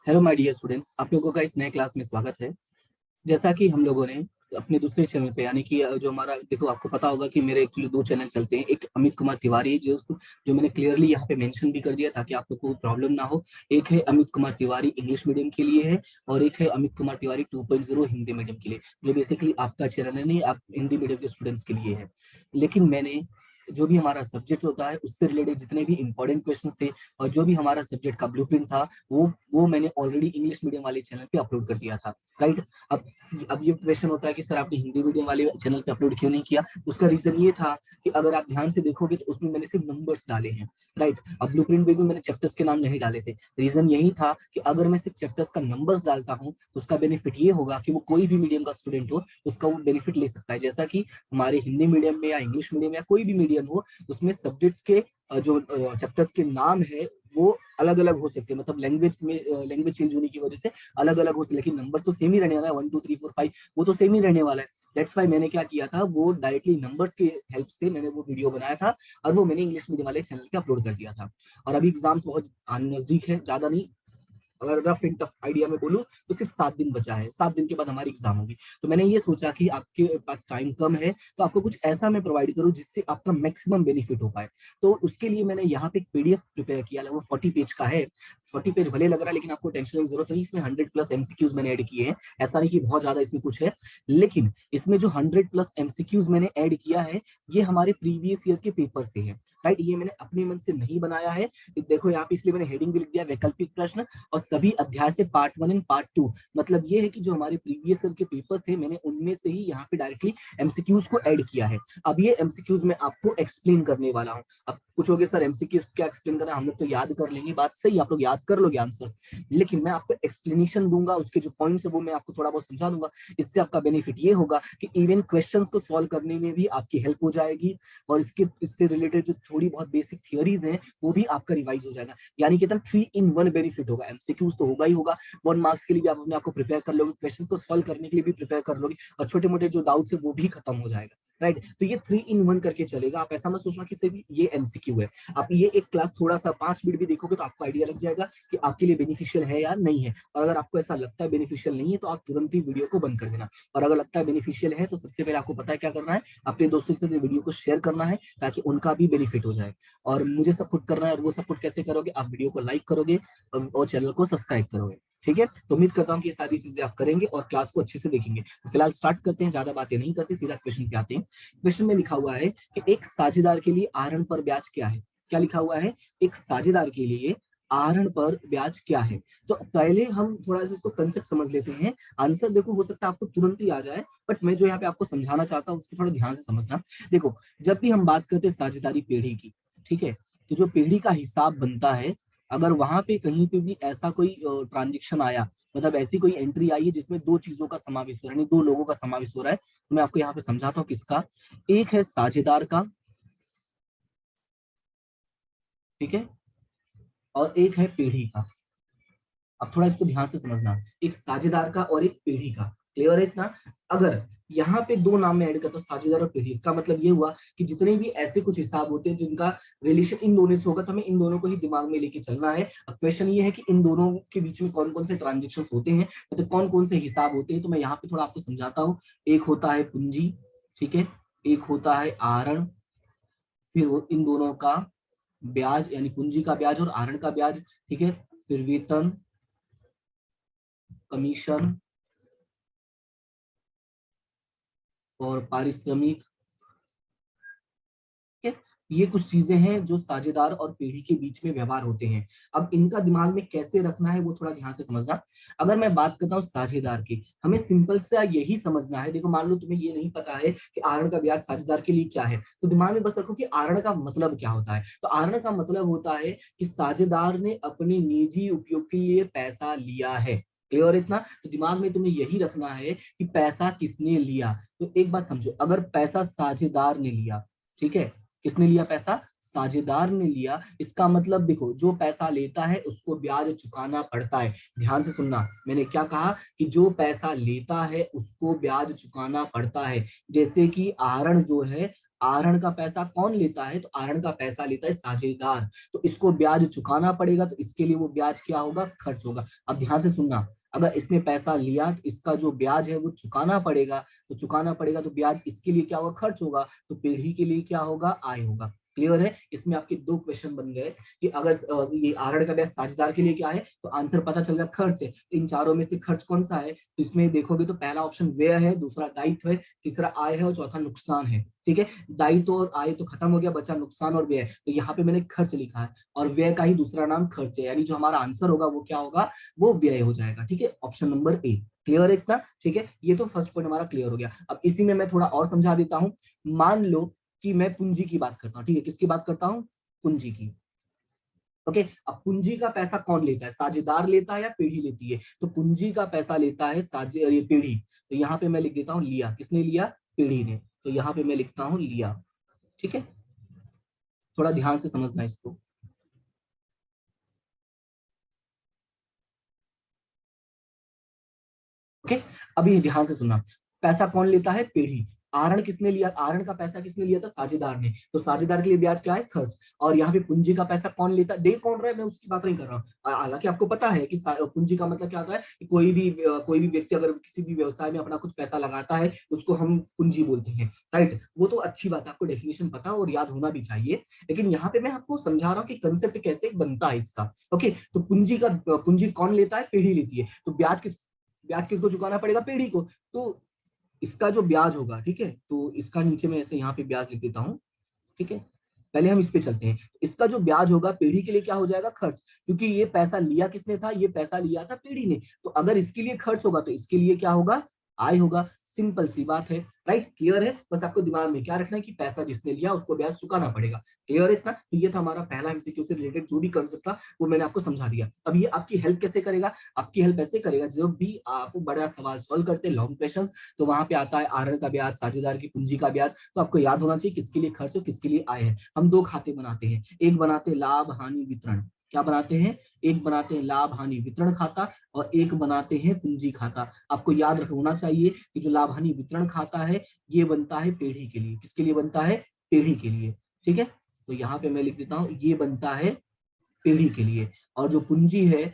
Hello my dear students, आप लोगों का इस नए क्लास में स्वागत है। जैसा कि हम लोगों ने अपने दूसरे चैनल पे यानी कि जो हमारा देखो, आपको पता होगा कि मेरे एक्चुअली दो चैनल चलते हैं। एक अमित कुमार तिवारी जो मैंने क्लियरली यहाँ पे मेंशन भी कर दिया ताकि आप लोग को प्रॉब्लम ना हो। एक है अमित कुमार तिवारी इंग्लिश मीडियम के लिए है, और एक है अमित कुमार तिवारी 2.0 हिंदी मीडियम के लिए, जो बेसिकली आपका चैनल है, नहीं आप हिंदी मीडियम के स्टूडेंट्स के लिए है। लेकिन मैंने जो भी हमारा सब्जेक्ट होता है उससे रिलेटेड जितने भी इंपॉर्टेंट क्वेश्चन थे और जो भी हमारा सब्जेक्ट का ब्लूप्रिंट था वो मैंने ऑलरेडी इंग्लिश मीडियम वाले चैनल पे अपलोड कर दिया था। राइट। अब अब ये क्वेश्चन होता है कि सर आपने हिंदी मीडियम वाले चैनल पे अपलोड क्यों नहीं किया। उसका रीजन ये था कि अगर आप ध्यान से देखोगे तो उसमें मैंने सिर्फ नंबर्स डाले हैं। राइट। अब ब्लूप्रिंट में भी मैंने चैप्टर्स के नाम नहीं डाले थे। रीजन यही था कि अगर मैं सिर्फ चैप्टर्स का नंबर्स डालता हूँ तो उसका बेनिफिट ये होगा कि वो कोई भी मीडियम का स्टूडेंट हो उसका वो बेनिफिट ले सकता है। जैसा कि हमारे हिंदी मीडियम में या इंग्लिश मीडियम या कोई भी मीडियम हो, उसमें सब्जेक्ट्स के जो चैप्टर्स के नाम है वो अलग अलग हो सकते हैं। मतलब लैंग्वेज में लैंग्वेज चेंज होने की वजह से अलग अलग हो सकते, लेकिन नंबर तो सेम ही रहने वाला है। 1 2 3 4 5 वो तो सेम ही रहने वाला है। दैट्स वाई मैंने क्या किया था, वो डायरेक्टली नंबर्स के हेल्प से मैंने वो वीडियो बनाया था और वो मैंने इंग्लिश मीडियम वाले चैनल पे अपलोड कर दिया था। और अभी एग्जाम्स बहुत नजदीक है, ज्यादा नहीं, अगर रफ एंड टफ आइडिया में बोलूं तो सिर्फ 7 दिन बचा है। 7 दिन के बाद हमारी एग्जाम होगी। तो मैंने ये सोचा कि आपके पास टाइम कम है तो आपको कुछ ऐसा मैं प्रोवाइड करूं जिससे आपका मैक्सिमम बेनिफिट हो पाए। तो उसके लिए मैंने यहाँ पे एक पीडीएफ प्रिपेयर किया है, वो 40 पेज का है। 40 पेज भले लग रहा है लेकिन आपको टेंशन की जरूरत नहीं। इसमें 100+ एमसीक्यूज मैंने ऐड किए हैं। ऐसा नहीं कि बहुत ज्यादा इसमें कुछ है, लेकिन इसमें जो 100+ एमसीक्यूज मैंने ऐड किया है ये हमारे प्रीवियस ईयर के पेपर से है। राइट। ये मैंने अपने मन से नहीं बनाया है। देखो यहाँ पे इसलिए मैंने हेडिंग भी लिख दिया वैकल्पिक प्रश्न, और सभी अध्याय से पार्ट 1 एंड पार्ट 2। मतलब ये है कि जो हमारे प्रीवियस ईयर के पेपर थे मैंने उनमें से ही यहाँ पे डायरेक्टली एमसीक्यूज को ऐड किया है। अब ये एमसीक्यूज मैं आपको एक्सप्लेन करने वाला हूँ। अब पूछोगे सर एमसीक्यूज क्या एक्सप्लेन करना है, हम लोग तो याद कर लेंगे। बात सही, आप लोग याद कर लोगे आंसर्स, लेकिन मैं आपको एक्सप्लेनेशन दूंगा, उसके जो पॉइंट्स है वो मैं आपको थोड़ा बहुत समझा दूंगा। इससे आपका बेनिफिट ये होगा कि इवन क्वेश्चंस को सॉल्व करने में भी आपकी हेल्प हो जाएगी, और इससे रिलेटेड जो थोड़ी बहुत बेसिक थियरीज हैं वो भी आपका रिवाइज हो जाएगा। यानी कि 3 in 1 बेनिफिट होगा। एमसीक्यूज तो होगा ही होगा, 1 मार्क्स के लिए भी आप अपने आपको प्रिपेयर कर लोगे, क्वेश्चंस को सॉल्व करने के लिए भी प्रिपेयर कर लोगे, और छोटे मोटे जो डाउट्स है वो भी खत्म हो जाएगा। राइट। तो ये 3 in 1 करके चलेगा। आप ऐसा मत सोचना कि सिर्फ ये एमसीक्यू है। आप ये एक क्लास थोड़ा सा 5 मिनट भी देखोगे तो आपको आइडिया लग जाएगा कि आपके लिए बेनिफिशियल है या नहीं है। और अगर आपको ऐसा लगता है बेनिफिशियल नहीं है तो आप तुरंत ही वीडियो को बंद कर देना, और अगर लगता है बेनिफिशियल है तो सबसे पहले आपको पता है क्या करना है, अपने दोस्तों के साथ वीडियो को शेयर करना है ताकि उनका भी बेनिफिट हो जाए। और मुझे सपोर्ट करना है, और वो सपोर्ट कैसे करोगे, आप वीडियो को लाइक करोगे और चैनल को सब्सक्राइब करोगे। ठीक है, तो उम्मीद करता हूँ कि ये सारी चीजें आप करेंगे और क्लास को अच्छे से देखेंगे। तो फिलहाल स्टार्ट करते हैं, ज्यादा बातें नहीं करते, सीधा क्वेश्चन पे आते हैं। क्वेश्चन में लिखा हुआ है कि एक साझेदार के लिए आहरण पर ब्याज क्या है। क्या लिखा हुआ है, एक साझेदार के लिए आहरण पर ब्याज क्या है। तो पहले हम थोड़ा सा इसको कंसेप्ट समझ लेते हैं। आंसर देखो हो सकता है आपको तुरंत ही आ जाए, बट मैं जो यहाँ पे आपको समझाना चाहता हूँ उसको थोड़ा ध्यान से समझना। देखो, जब भी हम बात करते हैं साझेदारी पेढ़ी की, ठीक है, तो जो पेढ़ी का हिसाब बनता है, अगर वहां पे कहीं पे भी ऐसा कोई ट्रांजेक्शन आया, मतलब ऐसी कोई एंट्री आई है जिसमें दो चीजों का समावेश हो रहा है, यानी दो लोगों का समावेश हो रहा है, तो मैं आपको यहाँ पे समझाता हूँ किसका। एक है साझेदार का, ठीक है, और एक है पीढ़ी का। अब थोड़ा इसको ध्यान से समझना, एक साझेदार का और एक पीढ़ी का। क्लियर है इतना। अगर यहाँ पे दो नाम में ऐड करता हूँ, साझेदार और पीढ़ी, इसका मतलब ये हुआ कि जितने भी ऐसे कुछ हिसाब होते हैं जिनका रिलेशन इन दोनों से होगा, तो हमें इन दोनों को ही दिमाग में लेके चलना है। अब क्वेश्चन ये है कि इन दोनों के बीच में कौन कौन से ट्रांजेक्शन होते हैं, मतलब कौन कौन से हिसाब होते हैं। तो मैं यहाँ पे थोड़ा आपको समझाता हूँ। एक होता है पूंजी, ठीक है, एक होता है आहरण, फिर इन दोनों का ब्याज, यानी पूंजी का ब्याज और आहरण का ब्याज, ठीक है, फिर वेतन, कमीशन और पारिश्रमिक। ठीक है, ये कुछ चीजें हैं जो साझेदार और पीढ़ी के बीच में व्यवहार होते हैं। अब इनका दिमाग में कैसे रखना है वो थोड़ा ध्यान से समझना। अगर मैं बात करता हूँ साझेदार की, हमें सिंपल सा यही समझना है। देखो, मान लो तुम्हें ये नहीं पता है कि आहरण का ब्याज साझेदार के लिए क्या है, तो दिमाग में बस रखो कि आहरण का मतलब क्या होता है। तो आहरण का मतलब होता है कि साझेदार ने अपने निजी उपयोग के लिए पैसा लिया है। क्लियर इतना। तो दिमाग में तुम्हें यही रखना है कि पैसा किसने लिया। तो एक बात समझो, अगर पैसा साझेदार ने लिया, ठीक है, किसने लिया पैसा, साझेदार ने लिया, इसका मतलब देखो, जो पैसा लेता है उसको ब्याज चुकाना पड़ता है। ध्यान से सुनना, मैंने क्या कहा कि जो पैसा लेता है उसको ब्याज चुकाना पड़ता है। जैसे कि आहरण जो है, आहरण का पैसा कौन लेता है? तो आहरण का पैसा लेता है साझेदार, तो इसको ब्याज चुकाना पड़ेगा, तो इसके लिए वो ब्याज क्या होगा? खर्च होगा। अब ध्यान से सुनना, अगर इसने पैसा लिया तो इसका जो ब्याज है वो चुकाना पड़ेगा, तो चुकाना पड़ेगा तो ब्याज इसके लिए क्या होगा? खर्च होगा, तो पीढ़ी के लिए क्या होगा? आय होगा। क्लियर है? इसमें आपके दो क्वेश्चन बन गए कि अगर ये आहरण का ब्याज साझेदार के लिए क्या है, तो आंसर पता चल गया खर्च है। इन चारों में से खर्च कौन सा है? तो इसमें देखोगे तो पहला ऑप्शन व्यय है, दूसरा दायित्व है, तीसरा आय है और चौथा नुकसान है। ठीक है, दायित्व और आय तो खत्म हो गया, बचा नुकसान और व्यय। तो यहाँ पे मैंने खर्च लिखा है और व्यय का ही दूसरा नाम खर्च है, यानी जो हमारा आंसर होगा वो क्या होगा? वो व्यय हो जाएगा। ठीक है, ऑप्शन नंबर ए। क्लियर है इतना? ठीक है, ये तो फर्स्ट पॉइंट हमारा क्लियर हो गया। अब इसी में मैं थोड़ा और समझा देता हूँ। मान लो कि मैं पूंजी की बात करता हूँ। ठीक है, किसकी बात करता हूँ? पूंजी की। ओके, अब पूंजी का पैसा कौन लेता है? साझेदार लेता है या पीढ़ी लेती है? तो पूंजी का पैसा लेता है ये पीढ़ी। तो यहाँ पे मैं लिख देता हूँ लिया। किसने लिया? पीढ़ी ने। तो यहाँ पे मैं लिखता हूँ लिया। ठीक है, थोड़ा ध्यान से समझना इसको। ओके, अभी ध्यान से सुनना। पैसा कौन लेता है? पीढ़ी। आहरण किसने लिया? आहरण का पैसा किसने लिया था? साझेदार ने। तो साझेदार के लिए ब्याज क्या है? खर्च। और यहाँ पे पूंजी का पैसा कौन लेता? दे कौन रहा है? मैं उसकी बात नहीं कर रहा हूँ। हालांकि आपको पता है कि पूंजी का मतलब क्या होता है कि कोई भी व्यक्ति अगर किसी भी व्यवसाय में अपना कुछ पैसा लगाता है उसको हम पूंजी बोलते हैं। राइट, वो तो अच्छी बात है, आपको डेफिनेशन पता और याद होना भी चाहिए। लेकिन यहाँ पे मैं आपको समझा रहा हूँ कि कंसेप्ट कैसे बनता है इसका। ओके, तो पूंजी कौन लेता है? पीढ़ी लेती है। तो ब्याज किसको चुकाना पड़ेगा? पीढ़ी को। तो इसका जो ब्याज होगा, ठीक है, तो इसका नीचे में ऐसे यहाँ पे ब्याज लिख देता हूँ। ठीक है, पहले हम इस पे चलते हैं। इसका जो ब्याज होगा पीढ़ी के लिए क्या हो जाएगा? खर्च, क्योंकि ये पैसा लिया किसने था? ये पैसा लिया था पीढ़ी ने। तो अगर इसके लिए खर्च होगा तो इसके लिए क्या होगा? आय होगा। सिंपल सी बात है। राइट, क्लियर है? बस आपको दिमाग में क्या रखना है कि पैसा जिसने लिया उसको ब्याज चुकाना पड़ेगा। क्लियर है इतना? तो ये था हमारा पहला एमसीक्यू से रिलेटेड जो भी कंसेप्ट था वो मैंने आपको समझा दिया। अब ये आपकी हेल्प कैसे करेगा? आपकी हेल्प ऐसे करेगा, जब भी आप बड़ा सवाल सॉल्व करते हैं, लॉन्ग क्वेश्चन, तो वहां पे आता है आहरण का ब्याज, साझेदार की पूंजी का ब्याज, तो आपको याद होना चाहिए किसके लिए खर्च और किसके लिए आय है। हम दो खाते बनाते हैं, एक बनाते हैं लाभ हानि वितरण। क्या बनाते हैं? एक बनाते हैं लाभ हानि वितरण खाता और एक बनाते हैं पूंजी खाता। आपको याद होना चाहिए कि जो लाभ हानि वितरण खाता है ये बनता है पीढ़ी के लिए। किसके लिए बनता है? पीढ़ी के लिए। ठीक है, तो यहाँ पे मैं लिख देता हूँ ये बनता है पीढ़ी के लिए। और जो पूंजी है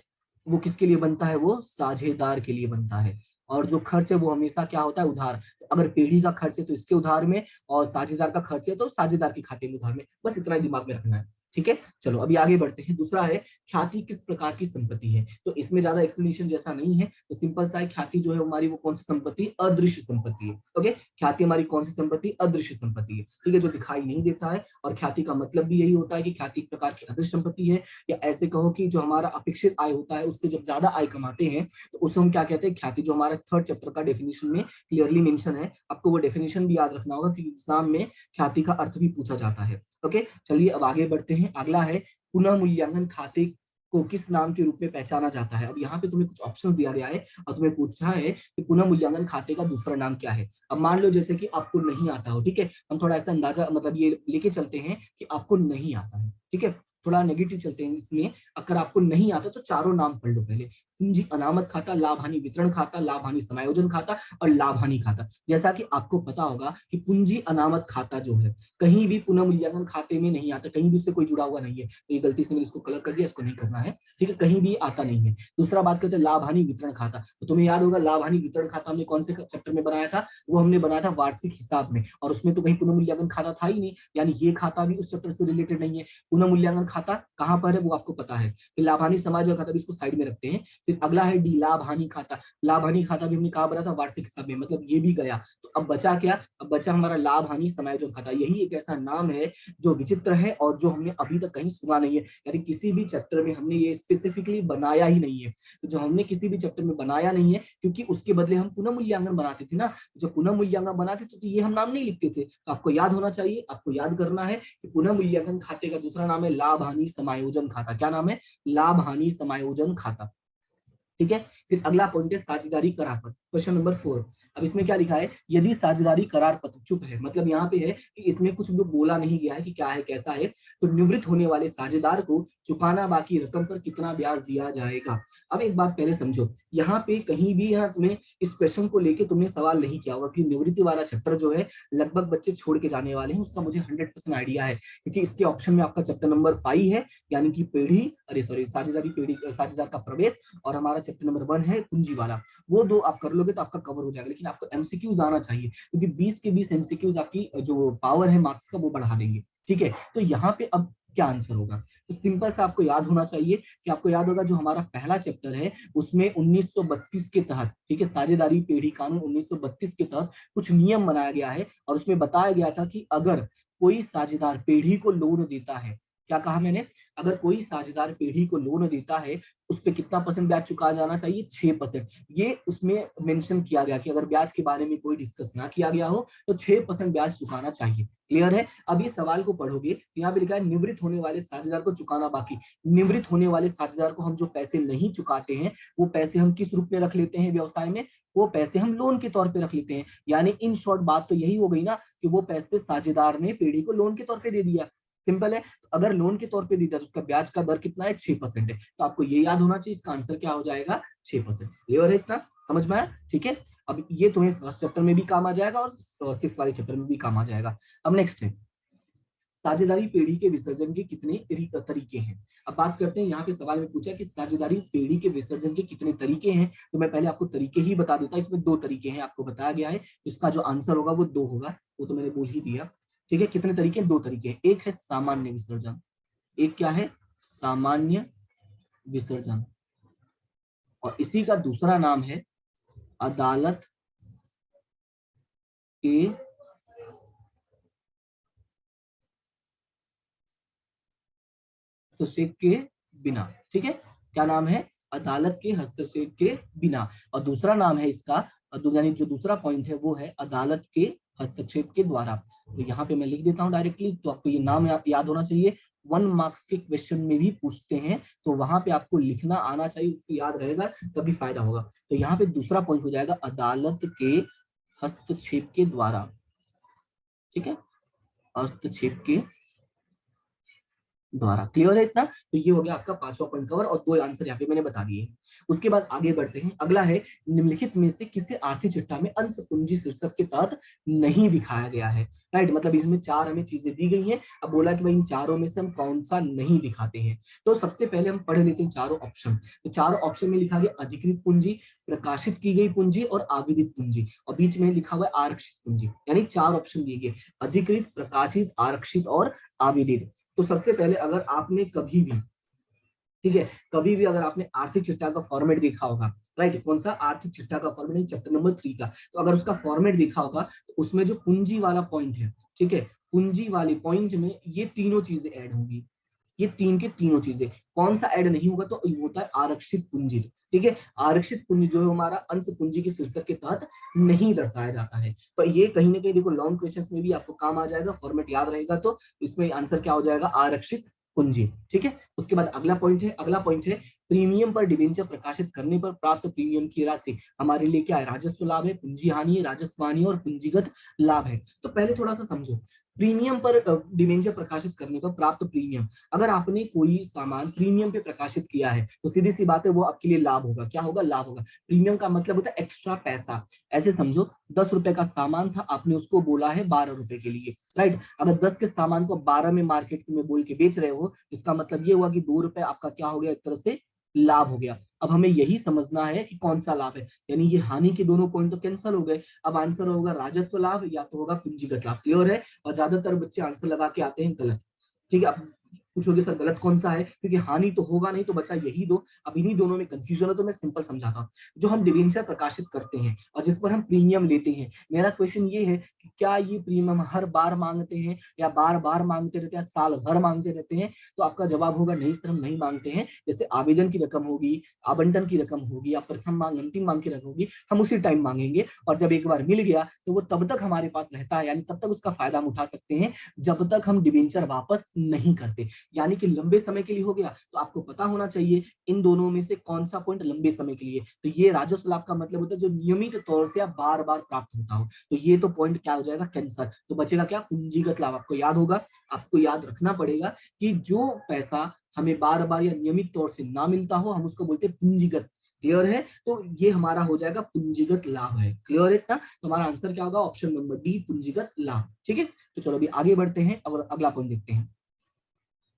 वो किसके लिए बनता है? वो साझेदार के लिए बनता है। और जो खर्च है वो हमेशा क्या होता है? उधार। तो अगर पीढ़ी का खर्च है तो इसके उधार में, और साझेदार का खर्च है तो साझेदार के खाते में उधार में। बस इतना ही दिमाग में रखना है। ठीक है, चलो अभी आगे बढ़ते हैं। दूसरा है ख्याति किस प्रकार की संपत्ति है। तो इसमें ज्यादा एक्सप्लेनेशन जैसा नहीं है, तो सिंपल सा है, ख्याति जो है हमारी वो कौन सी संपत्ति? अदृश्य संपत्ति है। ओके, ख्याति हमारी कौन सी संपत्ति? अदृश्य संपत्ति है। ठीक है, जो दिखाई नहीं देता है। और ख्याति का मतलब भी यही होता है कि ख्याति एक प्रकार की अदृश्य संपत्ति है, या ऐसे कहो कि जो हमारा अपेक्षित आय होता है उससे जब ज्यादा आय कमाते हैं तो उसे हम क्या कहते हैं? ख्याति। जो हमारा थर्ड चैप्टर का डेफिनेशन में क्लियरली मेंशन है, आपको वो डेफिनेशन भी याद रखना होगा कि एग्जाम में ख्याति का अर्थ भी पूछा जाता है। ओके, चलिए अब आगे बढ़ते हैं। अगला है पुनः मूल्यांकन खाते को किस नाम के रूप में पहचाना जाता है। अब यहाँ पे तुम्हें कुछ ऑप्शंस दिया गया है और तुम्हें पूछा है कि पुनः मूल्यांकन खाते का दूसरा नाम क्या है। अब मान लो जैसे कि आपको नहीं आता हो, ठीक है, हम थोड़ा ऐसा अंदाजा मतलब ये लेके चलते हैं कि आपको नहीं आता है। ठीक है, थोड़ा नेगेटिव चलते हैं इसमें। अगर आपको नहीं आता तो चारों नाम पढ़ लो पहले। पूंजी अनामत खाता, लाभ हानि वितरण खाता, लाभ हानि समायोजन खाता और लाभ हानि खाता। जैसा कि आपको पता होगा कि पूंजी अनामत खाता जो है कहीं भी पुनः मूल्यांकन खाते में नहीं आता, कहीं भी उससे कोई जुड़ा हुआ नहीं है। तो ये गलती से मैंने इसको कलर कर दिया, इसको नहीं करना है। ठीक है, कहीं भी आता नहीं है। दूसरा बात करते हैं लाभ हानि वितरण खाता। तो तुम्हें याद होगा लाभ हानि वितरण खाता हमने कौन से चैप्टर में बनाया था? वो हमने बनाया था वार्षिक हिसाब में, और उसमें तो कहीं पुनः मूल्यांकन खाता था ही नहीं, यानी ये खाता भी उस चैप्टर से रिलेटेड नहीं है। पुनः मूल्यांकन खाता कहाँ पर है वो आपको पता है। फिर लाभ हानि समायोजन खाता भी इसको साइड में रखते हैं। फिर अगला है डी लाभ हानि खाता। लाभ हानि खाता भी हमने कहा बना था? वार्षिक हिसाब में, मतलब ये भी गया। तो अब बचा क्या? अब बचा हमारा लाभ हानि समायोजन खाता। यही एक ऐसा नाम है जो विचित्र है और जो हमने अभी तक कहीं सुना नहीं है, यानी किसी भी चैप्टर में हमने ये स्पेसिफिकली बनाया ही नहीं है। तो जो हमने किसी भी चैप्टर में बनाया नहीं है, क्योंकि उसके बदले हम पुनः मूल्यांकन बनाते थे ना, जब पुनः मूल्यांकन बनाते थे तो ये हम नाम नहीं लिखते थे। तो आपको याद होना चाहिए, आपको याद करना है कि पुनः मूल्यांकन खाते का दूसरा नाम है लाभ हानि समायोजन खाता। क्या नाम है? लाभ हानि समायोजन खाता। ठीक है, फिर अगला पॉइंट है साझेदारी करार। Question number 4। अब इसमें क्या लिखा है, यदि साझेदारी करार पत्र चुप है, मतलब यहाँ पे है कि इसमें कुछ भी बोला नहीं गया है कि क्या है कैसा है, तो निवृत्त होने वाले साझेदार को चुकाना बाकी रकम पर कितना ब्याज दिया जाएगा। अब एक बात पहले समझो, यहाँ पे कहीं भी है तुम्हें इस क्वेश्चन को लेके तुमने सवाल नहीं किया होगा कि निवृत्ति वाला चैप्टर जो है लगभग बच्चे छोड़ के जाने वाले हैं, उसका मुझे 100% आइडिया है, क्योंकि इसके ऑप्शन में आपका चैप्टर नंबर 5 है, यानी कि पेढ़ी, अरे सॉरी, साझेदारी पेढ़ी, साझेदार का प्रवेश, और हमारा चैप्टर नंबर 1 है पूंजी वाला। वो दो आप कर लोगे तो आपका कवर हो जाएगा, लेकिन आपको एमसीक्यूज आना चाहिए, क्योंकि 20 के 20 एमसीक्यूज आपकी जो पावर है मार्क्स का वो बढ़ा देंगे। ठीक है, तो यहाँ पे अब क्या आंसर होगा, तो सिंपल सा आपको याद होना चाहिए कि आपको याद होगा जो हमारा पहला चैप्टर है उसमें 1932 के तहत, ठीक है, साझेदारी पेढ़ी कानून 1932 के तहत कुछ नियम बनाया गया है, और उसमें बताया गया था कि अगर कोई साझेदार पेढ़ी को लोन देता है, क्या कहा मैंने, अगर कोई साझेदार पेढ़ी को लोन देता है उस पर कितना परसेंट ब्याज चुकाया जाना चाहिए, 6%। ये उसमें मेंशन किया गया कि अगर ब्याज के बारे में कोई डिस्कस ना किया गया हो तो 6% ब्याज चुकाना चाहिए। क्लियर है। अब ये सवाल को पढ़ोगे तो यहाँ पे लिखा है निवृत्त होने वाले साझेदार को चुकाना बाकी। निवृत्त होने वाले साझेदार को हम जो पैसे नहीं चुकाते हैं वो पैसे हम किस रूप में रख लेते हैं व्यवसाय में, वो पैसे हम लोन के तौर पे रख लेते हैं। यानी इन शॉर्ट बात तो यही हो गई ना कि वो पैसे साझेदार ने पेढ़ी को लोन के तौर पे दे दिया। सिंपल है। अगर लोन के तौर पे दी जाए तो उसका ब्याज का दर कितना है, 6% है। तो आपको ये याद होना चाहिए, इसका आंसर क्या हो जाएगा, 6%। क्लियर है, इतना समझ में आया। ठीक है, अब ये तुम्हें फर्स्ट चैप्टर में भी काम आ जाएगा और 6 वाले चैप्टर में भी काम आ जाएगा। अब नेक्स्ट है साझेदारी पेढ़ी के विसर्जन के कितने तरीके हैं। अब बात करते हैं, यहाँ पे सवाल में पूछा कि साझेदारी पेढ़ी के विसर्जन के कितने तरीके हैं, तो मैं पहले आपको तरीके ही बता देता हूं। इसमें 2 तरीके हैं, आपको बताया गया है, इसका जो आंसर होगा वो 2 होगा, वो तो मैंने बोल ही दिया। ठीक है, कितने तरीके, 2 तरीके हैं। एक है सामान्य विसर्जन, एक क्या है, सामान्य विसर्जन, और इसी का दूसरा नाम है अदालत के हस्तक्षेप के बिना। ठीक है, क्या नाम है, अदालत के हस्तक्षेप के बिना। और दूसरा नाम है इसका, यानी जो दूसरा पॉइंट है वो है अदालत के हस्तक्षेप के द्वारा। तो यहाँ पे मैं लिख देता हूँ डायरेक्टली, तो आपको ये नाम याद होना चाहिए। 1 मार्क्स के क्वेश्चन में भी पूछते हैं तो वहां पे आपको लिखना आना चाहिए, उसको याद रहेगा तभी फायदा होगा। तो यहाँ पे दूसरा पॉइंट हो जाएगा अदालत के हस्तक्षेप के द्वारा। ठीक है, हस्तक्षेप के द्वारा। क्लियर है इतना। तो ये हो गया आपका 5वां पॉइंट कवर, और 2 आंसर यहाँ पे मैंने बता दिए। उसके बाद आगे बढ़ते हैं, अगला है निम्नलिखित में से किसे आर्थिक चिट्ठा में अंश पूंजी शीर्षक के तहत नहीं दिखाया गया है। राइट, मतलब इसमें 4 हमें चीजें दी गई हैं। अब बोला कि भाई इन चारों में से हम कौन सा नहीं दिखाते हैं। तो सबसे पहले हम पढ़ लेते हैं चारों ऑप्शन। तो चारों ऑप्शन में लिखा गया अधिकृत पूंजी, प्रकाशित की गई पूंजी और आवेदित पूंजी, और बीच में लिखा हुआ है आरक्षित पूंजी। यानी 4 ऑप्शन दिए गए, अधिकृत, प्रकाशित, आरक्षित और आवेदित। तो सबसे पहले अगर आपने कभी भी, ठीक है, कभी भी अगर आपने आर्थिक चिट्ठा का फॉर्मेट देखा होगा, राइट, कौन सा आर्थिक चिट्ठा का फॉर्मेट, चैप्टर नंबर 3 का, तो अगर उसका फॉर्मेट देखा होगा तो उसमें जो पूंजी वाला पॉइंट है, ठीक है, पूंजी वाले पॉइंट में ये तीनों चीजें ऐड होंगी। ये 3 के तीनों चीजें, कौन सा ऐड नहीं होगा, तो होता है आरक्षित पूंजी। ठीक है, आरक्षित पूंजी जो है हमारा अंश पूंजी के शीर्षक के तहत नहीं दर्शाया जाता है। तो ये कहीं ना कहीं देखो लॉन्ग क्वेश्चंस में भी आपको काम आ जाएगा, फॉर्मेट याद रहेगा तो इसमें आंसर क्या हो जाएगा, आरक्षित पूंजी। ठीक है, उसके बाद अगला पॉइंट है, प्रीमियम पर डिबेंचर प्रकाशित करने पर प्राप्त प्रीमियम की राशि हमारे लिए क्या है, राजस्व लाभ है, पूंजी हानि है, राजस्व हानि और पूंजीगत लाभ है। तो पहले थोड़ा सा समझो, प्रीमियम पर डिबेंचर प्रकाशित करने पर प्राप्त प्रीमियम, अगर आपने कोई सामान प्रीमियम पे प्रकाशित किया है तो सीधी सी बात है वो आपके लिए लाभ होगा। क्या होगा, लाभ होगा। प्रीमियम का मतलब होता है एक्स्ट्रा पैसा। ऐसे समझो 10 रुपए का सामान था, आपने उसको बोला है 12 रुपए के लिए, राइट। अगर 10 के सामान को 12 में मार्केट में बोल के बेच रहे हो, इसका मतलब ये हुआ कि 2 रुपए आपका क्या हो गया, एक तरह से लाभ हो गया। अब हमें यही समझना है कि कौन सा लाभ है, यानी ये हानि के दोनों पॉइंट तो कैंसिल हो गए। अब आंसर होगा राजस्व लाभ या तो होगा पूंजीगत लाभ। क्लियर है। और ज्यादातर बच्चे आंसर लगा के आते हैं गलत। ठीक है, अब पूछोगे सर गलत कौन सा है, क्योंकि हानि तो होगा नहीं तो बचा यही दो। अब इन्हीं दोनों में कंफ्यूजन है तो मैं सिंपल समझाता हूँ। जो हम डिबेंचर प्रकाशित करते हैं और जिस पर हम प्रीमियम लेते हैं, मेरा क्वेश्चन ये है कि क्या ये प्रीमियम हर बार मांगते हैं या बार बार मांगते रहते हैं, साल भर मांगते रहते हैं, तो आपका जवाब होगा नहीं सर, हम नहीं मांगते हैं। जैसे आवेदन की रकम होगी, आवंटन की रकम होगी या प्रथम मांग अंतिम मांग की रकम होगी, हम उसी टाइम मांगेंगे, और जब एक बार मिल गया तो वो तब तक हमारे पास रहता है, यानी तब तक उसका फायदा हम उठा सकते हैं जब तक हम डिबेंचर वापस नहीं करते। यानी कि लंबे समय के लिए हो गया, तो आपको पता होना चाहिए इन दोनों में से कौन सा पॉइंट लंबे समय के लिए। तो ये राजस्व लाभ का मतलब होता है जो नियमित तौर से या बार बार प्राप्त होता हो, तो ये तो पॉइंट क्या हो जाएगा, कैंसर। तो बचेगा क्या, पूंजीगत लाभ। आपको याद होगा, आपको याद रखना पड़ेगा कि जो पैसा हमें बार बार या नियमित तौर से ना मिलता हो, हम उसको बोलते हैं पूंजीगत। क्लियर है, तो ये हमारा हो जाएगा पूंजीगत लाभ है। क्लियर है इतना, तो हमारा आंसर क्या होगा, ऑप्शन नंबर डी, पूंजीगत लाभ। ठीक है, तो चलो अभी आगे बढ़ते हैं और अगला पॉइंट देखते हैं।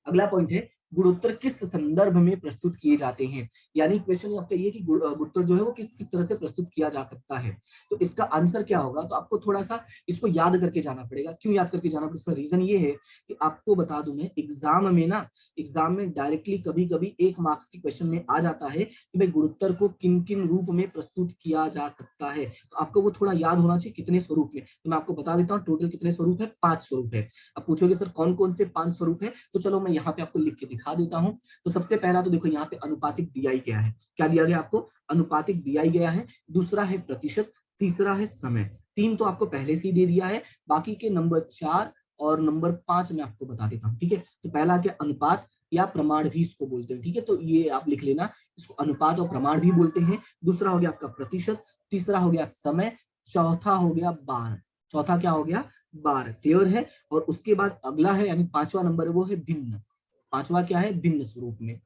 अगला पॉइंट है, गुणोत्तर किस संदर्भ में प्रस्तुत किए जाते हैं। यानी क्वेश्चन आपका ये कि गुणोत्तर जो है वो किस किस तरह से प्रस्तुत किया जा सकता है। तो इसका आंसर क्या होगा, तो आपको थोड़ा सा इसको याद करके जाना पड़ेगा। क्यों याद करके जाना पड़ेगा, इसका रीजन ये है कि आपको बता दूं मैं, एग्जाम में डायरेक्टली कभी कभी 1 मार्क्स के क्वेश्चन में आ जाता है कि भाई गुणोत्तर को किन किन रूप में प्रस्तुत किया जा सकता है। तो आपको वो थोड़ा याद होना चाहिए कितने स्वरूप में। तो मैं आपको बता देता हूँ, टोटल कितने स्वरूप है, 5 स्वरूप है। अब पूछोगे सर कौन कौन से 5 स्वरूप है, तो चलो मैं यहाँ पे आपको लिख के दिखा देता हूँ। तो सबसे पहला तो देखो यहाँ पे अनुपातिक दिया ही गया है। क्या दिया गया आपको, अनुपातिक दिया ही गया है। दूसरा है प्रतिशत, तीसरा है समय। 3 तो आपको पहले से ही दे दिया है, बाकी के नंबर 4 और नंबर 5 मैं आपको बता देता हूँ। ठीक है, तो पहला क्या, अनुपात या प्रमाण भी इसको बोलते हैं। ठीक है, तो ये आप लिख लेना, इसको अनुपात और प्रमाण भी बोलते हैं। दूसरा हो गया आपका प्रतिशत, तीसरा हो गया समय, चौथा हो गया बार। चौथा क्या हो गया, बार। क्लियर है, और उसके बाद अगला है यानी 5वां नंबर है वो है भिन्न। 5वां क्या है, भिन्न स्वरूप में।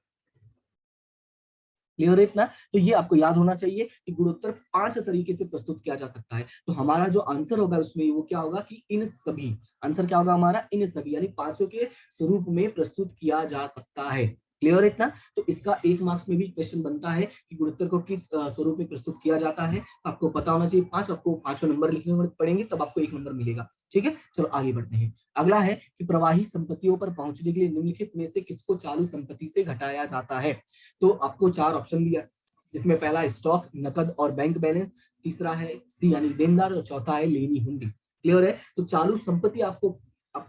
क्लियर है इतना, तो ये आपको याद होना चाहिए कि गुणोत्तर 5 तरीके से प्रस्तुत किया जा सकता है। तो हमारा जो आंसर होगा उसमें वो क्या होगा कि इन सभी, आंसर क्या होगा हमारा, इन सभी यानी 5 के स्वरूप में प्रस्तुत किया जा सकता है। क्लियर है इतना, तो इसका 1 मार्क्स में भी क्वेश्चन बनता है कि गुणोत्तर को किस स्वरूप में प्रस्तुत किया जाता है। आपको पता होना चाहिए 5, आपको 5 नंबर लिखने पड़ेंगे तब आपको 1 नंबर मिलेगा। ठीक है, चलो आगे बढ़ते हैं। अगला है कि प्रवाही संपत्तियों पर पहुंचने के लिए निम्नलिखित में से किसको चालू संपत्ति से घटाया जाता है। तो आपको 4 ऑप्शन दिया, जिसमें पहला स्टॉक, नकद और बैंक बैलेंस, तीसरा है सी यानी देनदार, और चौथा है लेनी हुंडी। क्लियर है, तो चालू संपत्ति आपको,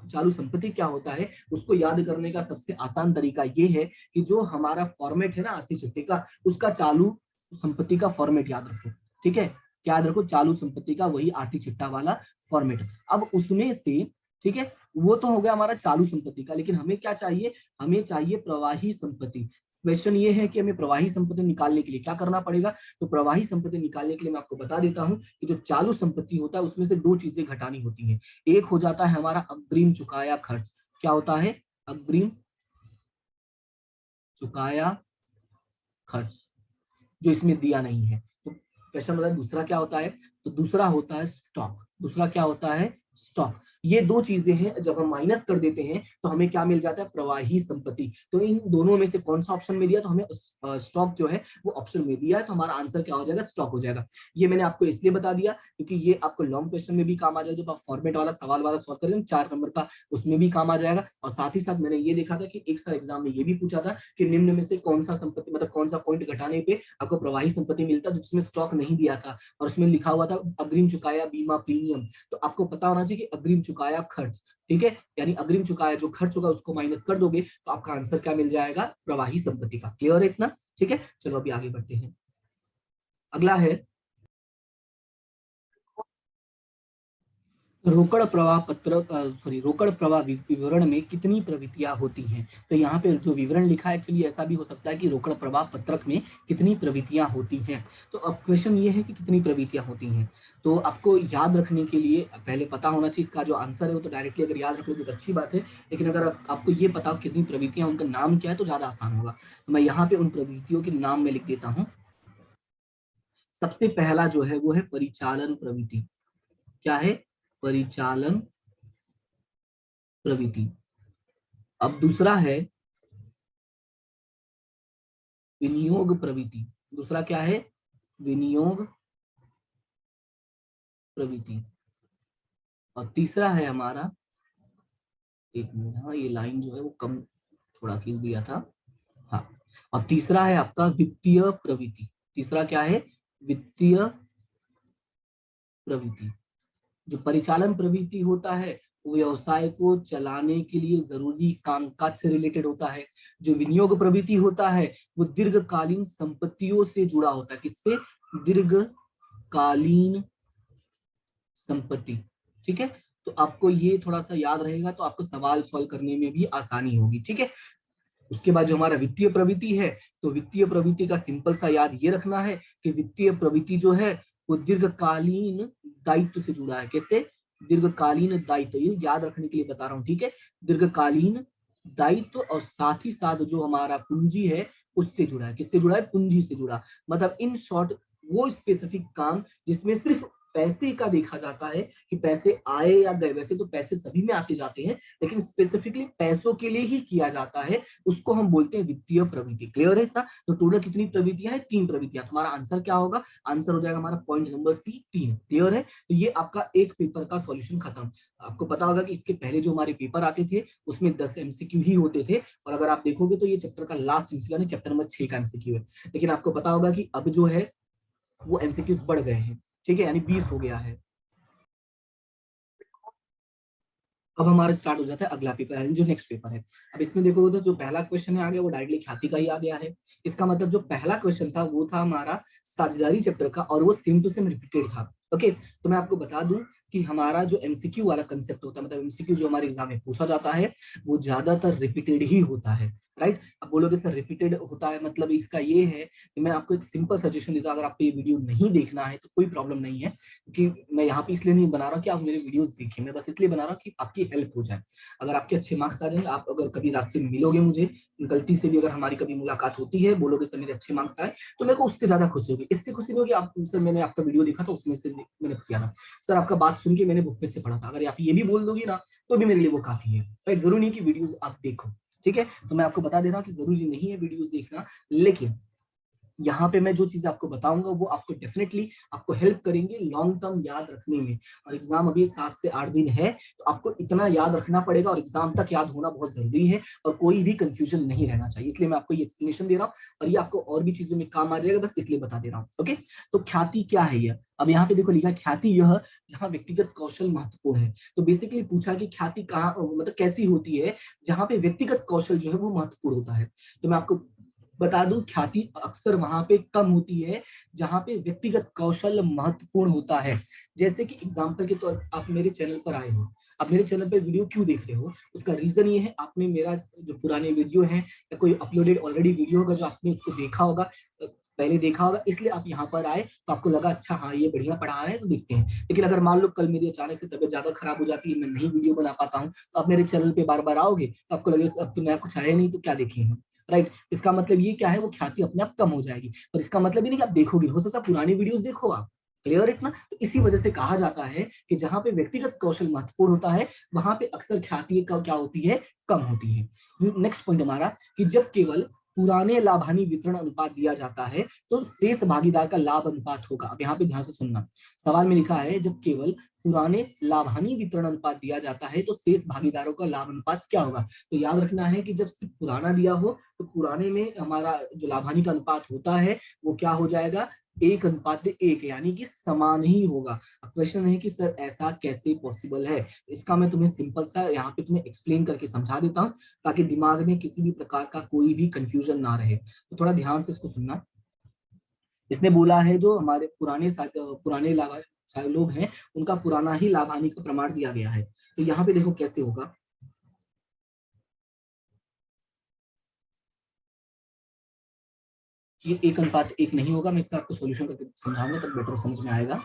चालू संपत्ति क्या होता है उसको याद करने का सबसे आसान तरीका ये है कि जो हमारा फॉर्मेट है ना आर्थिक चिट्ठे का, उसका चालू संपत्ति का फॉर्मेट याद रखो। ठीक है, क्या याद रखो, चालू संपत्ति का वही आर्थिक चिट्ठा वाला फॉर्मेट। अब उसमें से, ठीक है, वो तो हो गया हमारा चालू संपत्ति का, लेकिन हमें क्या चाहिए, हमें चाहिए प्रवाही संपत्ति। क्वेश्चन ये है कि हमें प्रवाही संपत्ति निकालने के लिए क्या करना पड़ेगा। तो प्रवाही संपत्ति निकालने के लिए मैं आपको बता देता हूं कि जो चालू संपत्ति होता है उसमें से 2 चीजें घटानी होती हैं। एक हो जाता है हमारा अग्रिम चुकाया खर्च। क्या होता है, अग्रिम चुकाया खर्च, जो इसमें दिया नहीं है। तो क्वेश्चन बताया दूसरा क्या होता है, तो दूसरा होता है स्टॉक। दूसरा क्या होता है, स्टॉक। ये 2 चीजें हैं, जब हम माइनस कर देते हैं तो हमें क्या मिल जाता है, प्रवाही संपत्ति। तो इन दोनों में से कौन सा ऑप्शन में दिया, तो हमें स्टॉक जो है वो ऑप्शन में दिया है, तो हमारा आंसर क्या हो जाएगा, स्टॉक हो जाएगा। ये मैंने आपको इसलिए बता दिया क्योंकि ये आपको लॉन्ग क्वेश्चन में भी काम आ जाएगा, जब आप फॉर्मेट वाला सवाल वाला सॉल्व करेंगे 4 नंबर का, उसमें भी काम आ जाएगा। और साथ ही साथ मैंने ये देखा था कि एक साल एग्जाम में ये भी पूछा था कि निम्न में से कौन सा संपत्ति, मतलब कौन सा पॉइंट घटाने पे आपको प्रवाही संपत्ति मिलता है, जिसमें स्टॉक नहीं दिया था और उसमें लिखा हुआ था अग्रिम चुकाया बीमा प्रीमियम। तो आपको पता होना चाहिए कि अग्रिम चुकाया खर्च, ठीक है, यानी अग्रिम चुकाया जो खर्च होगा उसको माइनस कर दोगे तो आपका आंसर क्या मिल जाएगा, प्रवाही संपत्ति का। क्लियर है इतना, ठीक है, चलो अभी आगे बढ़ते हैं। अगला है रोकड़ प्रवाह पत्रक, रोकड़ प्रवाह विवरण में कितनी प्रविधियां होती हैं। तो यहाँ पे जो विवरण लिखा है एक्चुअली ऐसा भी हो सकता है कि रोकड़ प्रवाह पत्रक में कितनी प्रविधियां होती हैं। तो अब क्वेश्चन ये है कि कितनी प्रविधियां होती हैं। तो आपको याद रखने के लिए पहले पता होना चाहिए इसका जो आंसर है वो, तो डायरेक्टली अगर याद रख लो तो अच्छी बात है, लेकिन अगर आपको ये पता हो कितनी प्रविधियां, उनका नाम क्या है, तो ज्यादा आसान होगा। तो मैं यहाँ पे उन प्रविधियों के नाम में लिख देता हूँ। सबसे पहला जो है वो है परिचालन प्रवृत्ति। क्या है, परिचालन प्रवृत्ति। अब दूसरा है विनियोग प्रवृत्ति। दूसरा क्या है, विनियोग प्रवृत्ति। और तीसरा है हमारा, एक मिनट, हाँ ये लाइन जो है वो कम थोड़ा खींच दिया था, हाँ। और तीसरा है आपका वित्तीय प्रवृत्ति। तीसरा क्या है, वित्तीय प्रवृत्ति। जो परिचालन प्रवृत्ति होता है वो व्यवसाय को चलाने के लिए जरूरी कामकाज से रिलेटेड होता है। जो विनियोग प्रवृत्ति होता है वो दीर्घकालीन संपत्तियों से जुड़ा होता है। किससे, दीर्घकालीन संपत्ति। ठीक है, तो आपको ये थोड़ा सा याद रहेगा, तो आपको सवाल सॉल्व करने में भी आसानी होगी, ठीक है। उसके बाद जो हमारा वित्तीय प्रवृत्ति है, तो वित्तीय प्रवृत्ति का सिंपल सा याद ये रखना है कि वित्तीय प्रवृत्ति जो है वो दीर्घकालीन दायित्व से जुड़ा है। कैसे? दीर्घकालीन दायित्व, ये याद रखने के लिए बता रहा हूँ, ठीक है। दीर्घकालीन दायित्व और साथ ही साथ जो हमारा पूंजी है उससे जुड़ा है। किससे जुड़ा है? पूंजी से जुड़ा। मतलब इन शॉर्ट वो स्पेसिफिक काम जिसमें सिर्फ पैसे का देखा जाता है कि पैसे आए या गए। वैसे तो पैसे सभी में आते जाते हैं, लेकिन स्पेसिफिकली पैसों के लिए ही किया जाता है, उसको हम बोलते हैं वित्तीय प्रवृत्ति। क्लियर है इतना? तो टोटल कितनी प्रवृत्तियां हैं? 3 प्रवृत्तियां। तुम्हारा आंसर क्या होगा? आंसर हो जाएगा हमारा पॉइंट नंबर सी, 3। क्लियर है? तो ये आपका एक पेपर का सॉल्यूशन खत्म। आपको पता होगा कि इसके पहले जो हमारे पेपर आते थे उसमें 10 एमसीक्यू ही होते थे, और अगर आप देखोगे तो ये चैप्टर का लास्ट एमसीक्यू यानी चैप्टर नंबर 6 का एमसीक्यू है। लेकिन आपको पता होगा कि अब जो है वो एमसीक्यूज बढ़ गए हैं, ठीक है, यानी 20 हो गया है। अब हमारा स्टार्ट हो जाता है अगला पेपर है, जो नेक्स्ट पेपर है। अब इसमें देखो तो जो पहला क्वेश्चन है आ गया वो डायरेक्टली ख्याति का ही आ गया है। इसका मतलब जो पहला क्वेश्चन था वो था हमारा साझेदारी चैप्टर का, और वो सेम टू सेम रिपीटेड था। ओके, तो मैं आपको बता दूं कि हमारा जो एमसीक्यू वाला कंसेप्ट होता है, मतलब एमसीक्यू जो हमारे एग्जाम में पूछा जाता है वो ज्यादातर रिपीटेड ही होता है, राइट। अब बोलोगे सर रिपीटेड होता है मतलब इसका ये है कि मैं आपको एक सिंपल सजेशन देता हूं, अगर आपको ये वीडियो नहीं देखना है तो कोई प्रॉब्लम नहीं है, क्योंकि मैं यहाँ पे इसलिए नहीं बना रहा कि आप मेरे वीडियोस देखें, मैं बस इसलिए बना रहा कि आपकी हेल्प हो जाए। अगर आपके अच्छे मार्क्स आ जाएंगे, आप अगर कभी रास्ते में मिलोगे मुझे, गलती से भी अगर हमारी कभी मुलाकात होती है, बोलोगे सर मेरे अच्छे मार्क्स आए, तो मेरे को उससे ज्यादा खुशी होगी। इससे खुशी नहीं होगी आप सर मैंने आपका वीडियो देखा था उसमें से मैंने किया था, सर आपका बात सुन के मैंने बुक में से पढ़ा था, अगर आप ये भी बोल दोगे ना तो भी मेरे लिए वो काफी है, राइट। जरूरी नहीं कि वीडियोस आप देखो, ठीक है। तो मैं आपको बता दे रहा हूँ कि जरूरी नहीं है वीडियोस देखना, लेकिन यहाँ पे मैं जो चीज आपको बताऊंगा वो आपको डेफिनेटली आपको हेल्प करेंगे लॉन्ग टर्म याद रखने में। और एग्जाम अभी 7 से 8 दिन है, तो आपको इतना याद रखना पड़ेगा, और एग्जाम तक याद होना बहुत जरूरी है, और कोई भी कंफ्यूजन नहीं रहना चाहिए, इसलिए मैं आपको ये एक्सप्लेनेशन दे रहा हूँ। और ये आपको और भी चीजों में काम आ जाएगा, बस इसलिए बता दे रहा हूँ। ओके, तो ख्याति क्या है ये? अब यहाँ पे देखो लिखा ख्याति यह जहाँ व्यक्तिगत कौशल महत्वपूर्ण है। तो बेसिकली पूछा कि ख्याति कहाँ मतलब कैसी होती है, जहाँ पे व्यक्तिगत कौशल जो है वो महत्वपूर्ण होता है। तो मैं आपको बता दूं ख्याति अक्सर वहां पे कम होती है जहां पे व्यक्तिगत कौशल महत्वपूर्ण होता है। जैसे कि एग्जांपल के तौर पर आप मेरे चैनल पर आए हो, आप मेरे चैनल पे वीडियो क्यों देख रहे हो? उसका रीजन ये है, आपने मेरा जो पुराने वीडियो है या कोई अपलोडेड ऑलरेडी वीडियो होगा जो आपने उसको देखा होगा, पहले देखा होगा, इसलिए आप यहाँ पर आए, तो आपको लगा अच्छा हाँ ये बढ़िया पढ़ा रहे हैं तो देखते हैं। लेकिन अगर मान लो कल मेरी अचानक से तबीयत ज्यादा खराब हो जाती है, मैं नहीं वीडियो बना पाता हूँ, तो आप मेरे चैनल पे बार बार आओगे तो आपको लगेगा अब तो नया कुछ आया नहीं तो क्या देखेंगे, राइट। इसका मतलब ये क्या है, वो ख्याति अपने आप कम हो जाएगी। और इसका मतलब ये नहीं कि आप देखोगे, हो सकता है पुरानी वीडियोस देखो आप। क्लियर इतना? तो इसी वजह से कहा जाता है कि जहां पे व्यक्तिगत कौशल महत्वपूर्ण होता है वहां पे अक्सर ख्याति का क्या होती है, कम होती है। नेक्स्ट पॉइंट हमारा कि जब केवल पुराने लाभ हानि वितरण अनुपात दिया जाता है तो शेष भागीदार का लाभ अनुपात होगा। अब यहाँ पे ध्यान से सुनना, सवाल में लिखा है जब केवल पुराने लाभ हानि वितरण अनुपात दिया जाता है तो शेष भागीदारों का लाभ अनुपात क्या होगा। तो याद रखना है कि जब सिर्फ पुराना दिया हो तो पुराने में हमारा जो लाभ हानि का अनुपात होता है वो क्या हो जाएगा, 1:1, यानी कि समान ही होगा। अब क्वेश्चन है कि सर ऐसा कैसे पॉसिबल है? इसका मैं तुम्हें सिंपल सा यहाँ पे तुम्हें एक्सप्लेन करके समझा देता हूँ, ताकि दिमाग में किसी भी प्रकार का कोई भी कंफ्यूजन ना रहे। तो थोड़ा ध्यान से इसको सुनना। इसने बोला है जो हमारे पुराने लोग हैं उनका पुराना ही लाभ हानि का प्रमाण दिया गया है। तो यहाँ पे देखो कैसे होगा, ये 1:1 नहीं होगा। मैं इसका आपको सॉल्यूशन करके समझाऊंगा तब बेटर समझ में आएगा।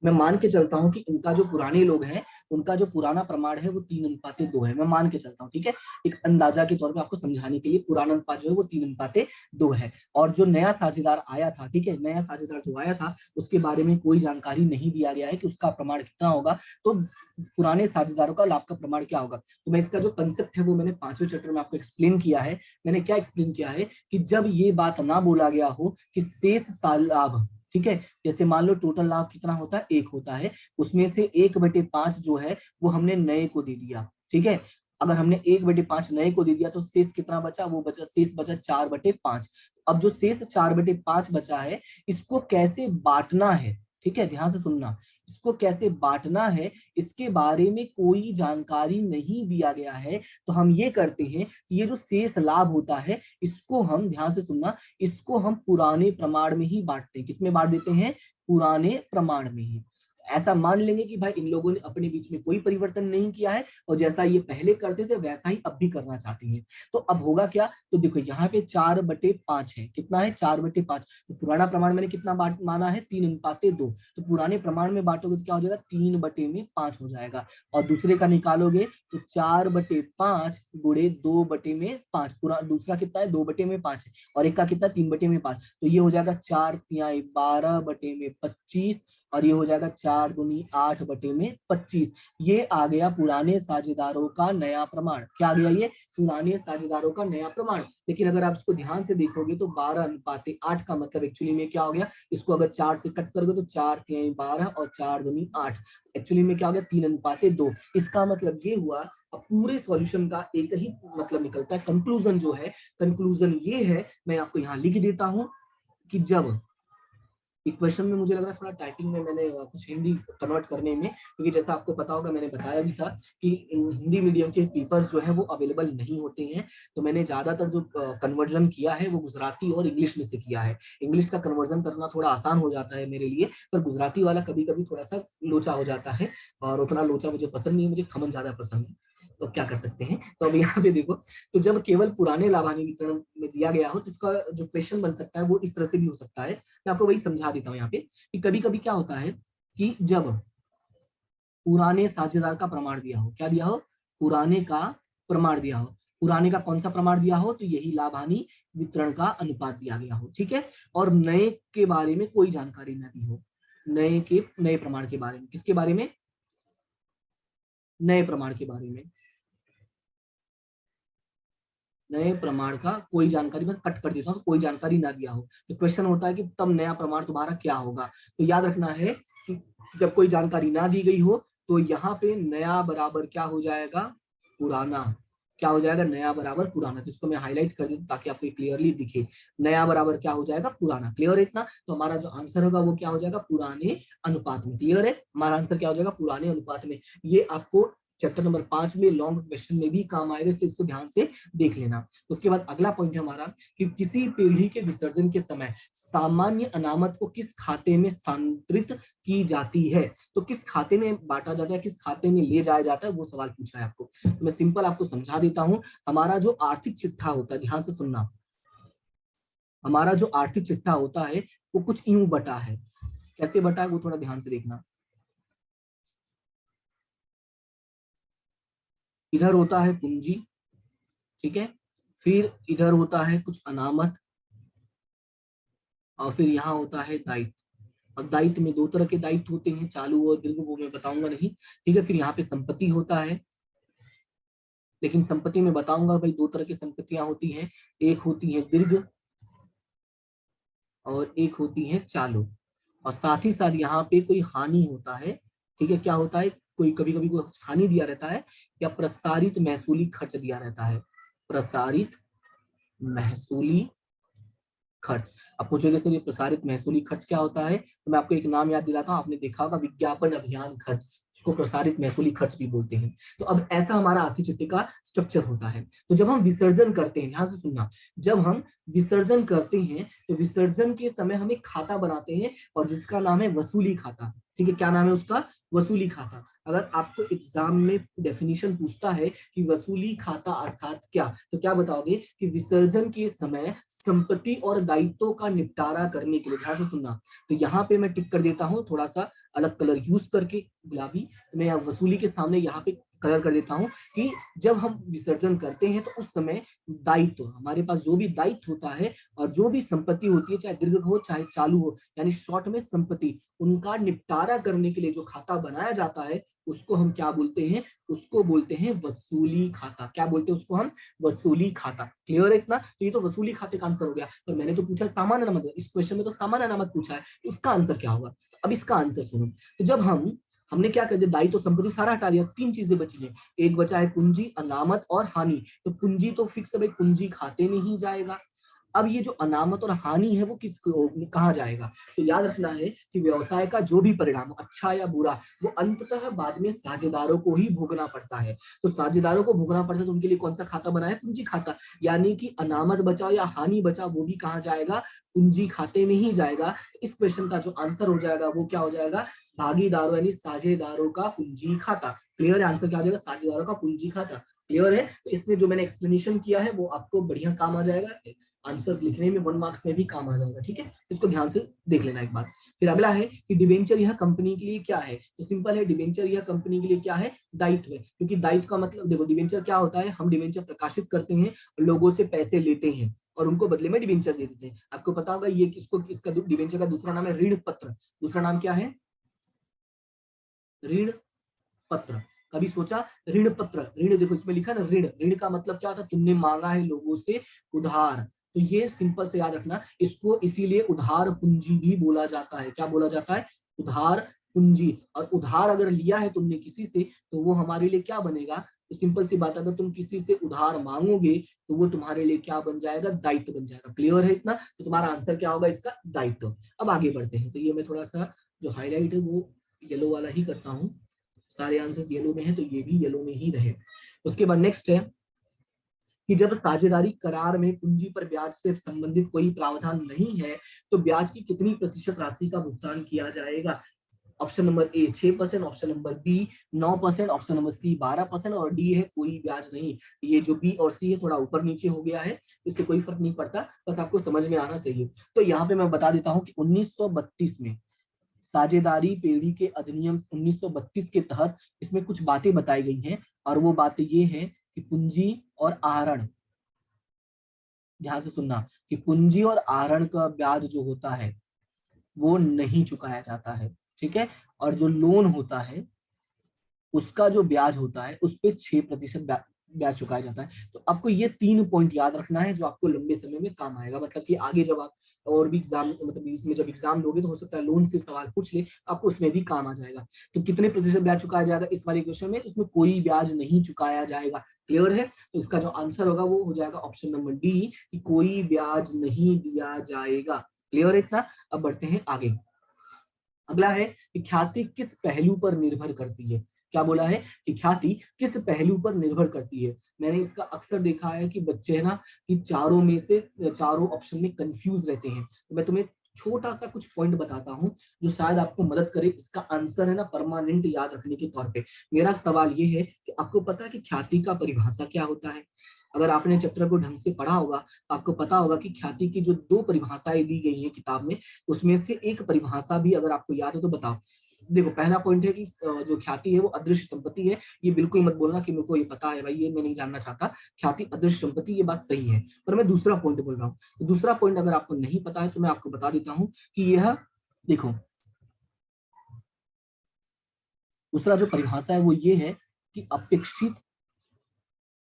मैं मान के चलता हूँ कि इनका जो पुराने लोग हैं उनका जो पुराना प्रमाण है वो 3:2 है, मैं मान के चलता हूँ, ठीक है। एक अंदाजा के तौर पे आपको समझाने के लिए पुराना अनुपात जो है वो 3:2 है। और जो नया साझेदार आया था, ठीक है, नया साझेदार जो आया था उसके बारे में कोई जानकारी नहीं दिया गया है कि उसका प्रमाण कितना होगा, तो पुराने साझेदारों का लाभ का प्रमाण क्या होगा। तो मैं इसका जो कंसेप्ट है वो मैंने 5वें चैप्टर में आपको एक्सप्लेन किया है। मैंने क्या एक्सप्लेन किया है कि जब ये बात ना बोला गया हो कि शेष साल लाभ, ठीक है, जैसे मान लो टोटल लाभ कितना होता है, 1 होता है, उसमें से 1/5 जो है वो हमने नए को दे दिया, ठीक है। अगर हमने 1/5 नए को दे दिया तो शेष कितना बचा, वो बचा शेष बचा 4/5। अब जो शेष 4/5 बचा है इसको कैसे बांटना है, ठीक है, ध्यान से सुनना, इसको कैसे बांटना है इसके बारे में कोई जानकारी नहीं दिया गया है। तो हम ये करते हैं कि ये जो शेष लाभ होता है इसको हम, ध्यान से सुनना, इसको हम पुराने प्रमाण में ही बांटते हैं। किसमें बांट देते हैं? पुराने प्रमाण में ही। ऐसा मान लेंगे कि भाई इन लोगों ने अपने बीच में कोई परिवर्तन नहीं किया है और जैसा ये पहले करते थे वैसा ही अब भी करना चाहती हैं। तो अब होगा क्या, तो देखो यहाँ पे 4/5 है, कितना है 4/5। तो पुराना प्रमाण मैंने कितना बांट माना है 3:2, तो पुराने प्रमाण में बांटोगे तो क्या हो जाएगा 3/5 हो जाएगा। और दूसरे का निकालोगे तो 4/5 गुणे 2/5, पूरा दूसरा कितना है 2/5 है, और एक का कितना 3/5। तो ये हो जाएगा 4×3 12/25, और ये हो जाएगा 4×2 8/25। ये आ गया पुराने साझेदारों का नया प्रमाण। क्या आ गया ये, पुराने साझेदारों का नया प्रमाण। लेकिन अगर आप इसको ध्यान से देखोगे तो 12:8 का मतलब एक्चुअली में क्या हो गया, इसको अगर 4 से कट करोगे तो 4×3 12 और 4×2 8, एक्चुअली में क्या हो गया 3:2। इसका मतलब ये हुआ, अब पूरे सॉल्यूशन का एक ही मतलब निकलता है, कंक्लूजन जो है, कंक्लूजन ये है, मैं आपको यहाँ लिख देता हूं कि जब इक्वेशन में मुझे लग रहा है थोड़ा टाइपिंग में मैंने कुछ हिंदी कन्वर्ट करने में, क्योंकि जैसा आपको पता होगा मैंने बताया भी था कि हिंदी मीडियम के पेपर्स जो है वो अवेलेबल नहीं होते हैं। तो मैंने ज्यादातर जो कन्वर्जन किया है वो गुजराती और इंग्लिश में से किया है। इंग्लिश का कन्वर्जन करना थोड़ा आसान हो जाता है मेरे लिए, पर गुजराती वाला कभी कभी थोड़ा सा लोचा हो जाता है, और उतना लोचा मुझे पसंद नहीं है, मुझे खमन ज्यादा पसंद है। तो क्या कर सकते हैं, तो अब यहाँ पे देखो, तो जब केवल पुराने लाभानी वितरण में दिया गया हो तो इसका जो क्वेश्चन बन सकता है वो इस तरह से भी हो सकता है। मैं आपको वही समझा देता हूँ यहाँ पे कि कभी कभी क्या होता है कि जब पुराने साझेदार का प्रमाण दिया हो, क्या दिया हो, पुराने का प्रमाण दिया हो, पुराने का कौन सा प्रमाण दिया हो, तो यही लाभ हानि वितरण का अनुपात दिया गया हो, ठीक है। और नए के बारे में कोई जानकारी न दी हो, नए प्रमाण के बारे में, किसके बारे में, नए प्रमाण के बारे में, नए प्रमाण का कोई जानकारी, मैं कट कर देता हूँ, तो कोई जानकारी ना दिया हो, तो क्वेश्चन होता है कि तब नया प्रमाण तुम्हारा क्या होगा। तो याद रखना है कि जब कोई जानकारी ना दी गई हो तो यहाँ पे नया बराबर क्या हो जाएगा, पुराना। क्या हो जाएगा, नया बराबर पुराना। तो इसको मैं हाईलाइट कर दूं ताकि आपको क्लियरली दिखे, नया बराबर क्या हो जाएगा, पुराना। क्लियर है इतना, तो हमारा जो आंसर होगा वो क्या हो जाएगा, पुराने अनुपात में। क्लियर है, हमारा आंसर क्या हो जाएगा, पुराने अनुपात में। ये आपको चैप्टर नंबर 5 में लॉन्ग क्वेश्चन में भी काम आएगा, इसको ध्यान से देख लेना। उसके बाद अगला पॉइंट है हमारा कि किसी पीढ़ी के विसर्जन के समय सामान्य अनामत को किस खाते में स्थानांतरित की जाती है। तो किस खाते में बांटा जाता है, किस खाते में ले जाया जाता है, वो सवाल पूछा है आपको। तो मैं सिंपल आपको समझा देता हूं। हमारा जो आर्थिक चिट्ठा होता है, ध्यान से सुनना, हमारा जो आर्थिक चिट्ठा होता है वो कुछ यूं बटा है। कैसे बटा है वो थोड़ा ध्यान से देखना। इधर होता है पूंजी, ठीक है, फिर इधर होता है कुछ अनामत, और फिर यहाँ होता है दायित्व। अब दायित्व में दो तरह के दायित्व होते हैं, चालू और दीर्घ, वो मैं बताऊंगा नहीं, ठीक है। फिर यहाँ पे संपत्ति होता है, लेकिन संपत्ति में बताऊंगा भाई दो तरह की संपत्तियां होती हैं, एक होती है दीर्घ और एक होती है चालू। और साथ ही साथ यहाँ पे कोई हानि होता है, ठीक है, क्या होता है, कोई कभी कभी कोई हानि दिया रहता है, या प्रसारित महसूली खर्च दिया रहता है, प्रसारित महसूली खर्च। अब पूछोगे सर ये प्रसारित महसूली खर्च क्या होता है, तो मैं आपको एक नाम याद दिलाता हूँ, आपने देखा होगा विज्ञापन अभियान खर्च, इसको प्रसारित महसूली खर्च भी बोलते हैं। तो अब ऐसा हमारा आर्थिक चिट्ठे का स्ट्रक्चर होता है। तो जब हम विसर्जन करते हैं, ध्यान से सुनना, जब हम विसर्जन करते हैं तो विसर्जन के समय हम एक खाता बनाते हैं और जिसका नाम है वसूली खाता, ठीक है। क्या नाम है उसका, वसूली खाता। अगर आपको एग्जाम में डेफिनेशन पूछता है कि वसूली खाता अर्थात क्या, तो क्या बताओगे कि विसर्जन के समय संपत्ति और दायित्वों का निपटारा करने के लिए, ध्यान से सुनना। तो यहाँ पे मैं टिक कर देता हूँ थोड़ा सा अलग कलर यूज करके, गुलाबी। तो मैं वसूली के सामने यहाँ पे कलर कर देता हूँ कि जब हम विसर्जन करते हैं तो उस समय दायित्व, हमारे पास जो भी दायित्व होता है और जो भी संपत्ति होती है, चाहे दीर्घ हो चाहे चालू हो, यानी शॉर्ट में संपत्ति, उनका निपटारा करने के लिए जो खाता बनाया जाता है उसको हम क्या बोलते हैं, उसको बोलते हैं वसूली खाता। क्या बोलते हैं उसको हम, वसूली खाता। क्लियर है इतना, तो ये तो वसूली खाते का आंसर हो गया। पर मैंने तो पूछा सामान्य अनामत, इस क्वेश्चन में तो सामान्य अनामत पूछा है, तो इसका आंसर क्या होगा। अब इसका आंसर सुनो, तो जब हमने क्या कर दिया, दायित्व संपत्ति सारा हटा दिया, तीन चीजें बची हैं, एक बचा है पूंजी, अनामत और हानि। तो पूंजी तो फिक्स है भाई, पूंजी खाते में ही जाएगा। अब ये जो अनामत और हानि है वो कहाँ जाएगा? तो याद रखना है कि व्यवसाय का जो भी परिणाम अच्छा या बुरा वो अंततः बाद में साझेदारों को ही भोगना पड़ता है। तो साझेदारों को भोगना पड़ता है तो उनके लिए कौन सा खाता बना है? पूंजी खाता। यानी कि अनामत बचा या हानि बचा वो भी कहाँ जाएगा? पूंजी खाते में ही जाएगा। इस क्वेश्चन का जो आंसर हो जाएगा वो क्या हो जाएगा? भागीदारों यानी साझेदारों का पूंजी खाता। क्लियर है? आंसर क्या हो जाएगा? साझेदारों का पूंजी खाता। क्लियर है? तो इसमें जो मैंने एक्सप्लेनेशन किया है वो आपको बढ़िया काम आ जाएगा, आंसर्स लिखने में 1 मार्क्स में भी काम आ जाएगा। ठीक है, इसको ध्यान से देख लेना एक बार। फिर अगला है कि डिबेंचर यह कंपनी के लिए क्या है? तो सिंपल है, डिबेंचर यह कंपनी के लिए क्या है? दायित्व है। क्योंकि दायित्व का मतलब देखो, डिबेंचर क्या होता है? हम डिबेंचर प्रकाशित करते हैं, लोगों से पैसे लेते हैं और उनको बदले में डिबेंचर दे देते हैं। आपको पता होगा ये किसको, इसका डिबेंचर का दूसरा नाम है ऋण पत्र। दूसरा नाम क्या है? ऋण पत्र। कभी सोचा? ऋण पत्र, ऋण देखो इसमें लिखा ना ऋण, ऋण का मतलब क्या होता है? तुमने मांगा है लोगों से उधार। तो ये सिंपल से याद रखना, इसको इसीलिए उधार पूंजी भी बोला जाता है। क्या बोला जाता है? उधार पूंजी। और उधार अगर लिया है तुमने किसी से तो वो हमारे लिए क्या बनेगा? तो सिंपल सी बात है, अगर तुम किसी से उधार मांगोगे तो वो तुम्हारे लिए क्या बन जाएगा? दायित्व बन जाएगा। क्लियर है इतना? तो तुम्हारा आंसर क्या होगा इसका? दायित्व। अब आगे बढ़ते हैं। तो ये मैं थोड़ा सा जो हाईलाइट है वो येलो वाला ही करता हूँ। सारे आंसर्स येलो में है तो ये भी येलो में ही रहे। उसके बाद नेक्स्ट है कि जब साझेदारी करार में पूंजी पर ब्याज से संबंधित कोई प्रावधान नहीं है तो ब्याज की कितनी प्रतिशत राशि का भुगतान किया जाएगा? Option number A 6%, option number B 9%, option number C 12% और डी है कोई ब्याज नहीं। ये जो बी और सी है थोड़ा ऊपर नीचे हो गया है, इससे कोई फर्क नहीं पड़ता, बस आपको समझ में आना चाहिए। तो यहाँ पे मैं बता देता हूँ कि 1932 में साझेदारी पेढ़ी के अधिनियम 1932 के तहत इसमें कुछ बातें बताई गई हैं और वो बातें ये हैं कि पूंजी और आहरण, ध्यान से सुनना, कि पूंजी और आहरण का ब्याज जो होता है वो नहीं चुकाया जाता है। ठीक है, और जो लोन होता है उसका जो ब्याज होता है उस पे 6% ब्याज चुकाया जाता है। तो आपको ये 3 पॉइंट याद रखना है जो आपको लंबे समय में काम आएगा। मतलब कि आगे जब आप और भी एग्जाम, मतलब इसमें जब एग्जाम दोगे तो हो सकता है लोन से सवाल पूछ ले, आपको उसमें भी काम आ जाएगा। तो कितने प्रतिशत ब्याज चुकाया जाएगा इस वाले क्वेश्चन में? इसमें कोई ब्याज नहीं चुकाया जाएगा। क्लियर है? तो इसका जो आंसर होगा वो हो जाएगा ऑप्शन नंबर डी, कि कोई ब्याज नहीं दिया जाएगा। क्लियर है इतना? अब बढ़ते हैं आगे। अगला है कि ख्याति किस पहलू पर निर्भर करती है? क्या बोला है? कि ख्याति किस पहलू पर निर्भर करती है। मैंने इसका अक्सर देखा है कि बच्चे है ना, कि चारों में से चारों ऑप्शन में कंफ्यूज रहते हैं। तो मैं तुम्हें छोटा सा कुछ पॉइंट बताता हूं जो शायद आपको मदद करे इसका आंसर है ना परमानेंट याद रखने के तौर पे। मेरा सवाल ये है कि आपको पता है कि ख्याति का परिभाषा क्या होता है? अगर आपने चैप्टर को ढंग से पढ़ा होगा तो आपको पता होगा कि ख्याति की जो 2 परिभाषाएं दी गई हैं किताब में, उसमें से एक परिभाषा भी अगर आपको याद हो तो बताओ। देखो पहला पॉइंट है कि जो ख्याति है वो अदृश्य संपत्ति है। ये बिल्कुल मत बोलना कि मेरे को ये पता है भाई, ये मैं नहीं जानना चाहता। ख्याति अदृश्य संपत्ति, ये बात सही है, पर मैं दूसरा पॉइंट बोल रहा हूँ। तो दूसरा पॉइंट अगर आपको नहीं पता है तो मैं आपको बता देता हूँ कि यह देखो, दूसरा जो परिभाषा है वो ये है कि अपेक्षित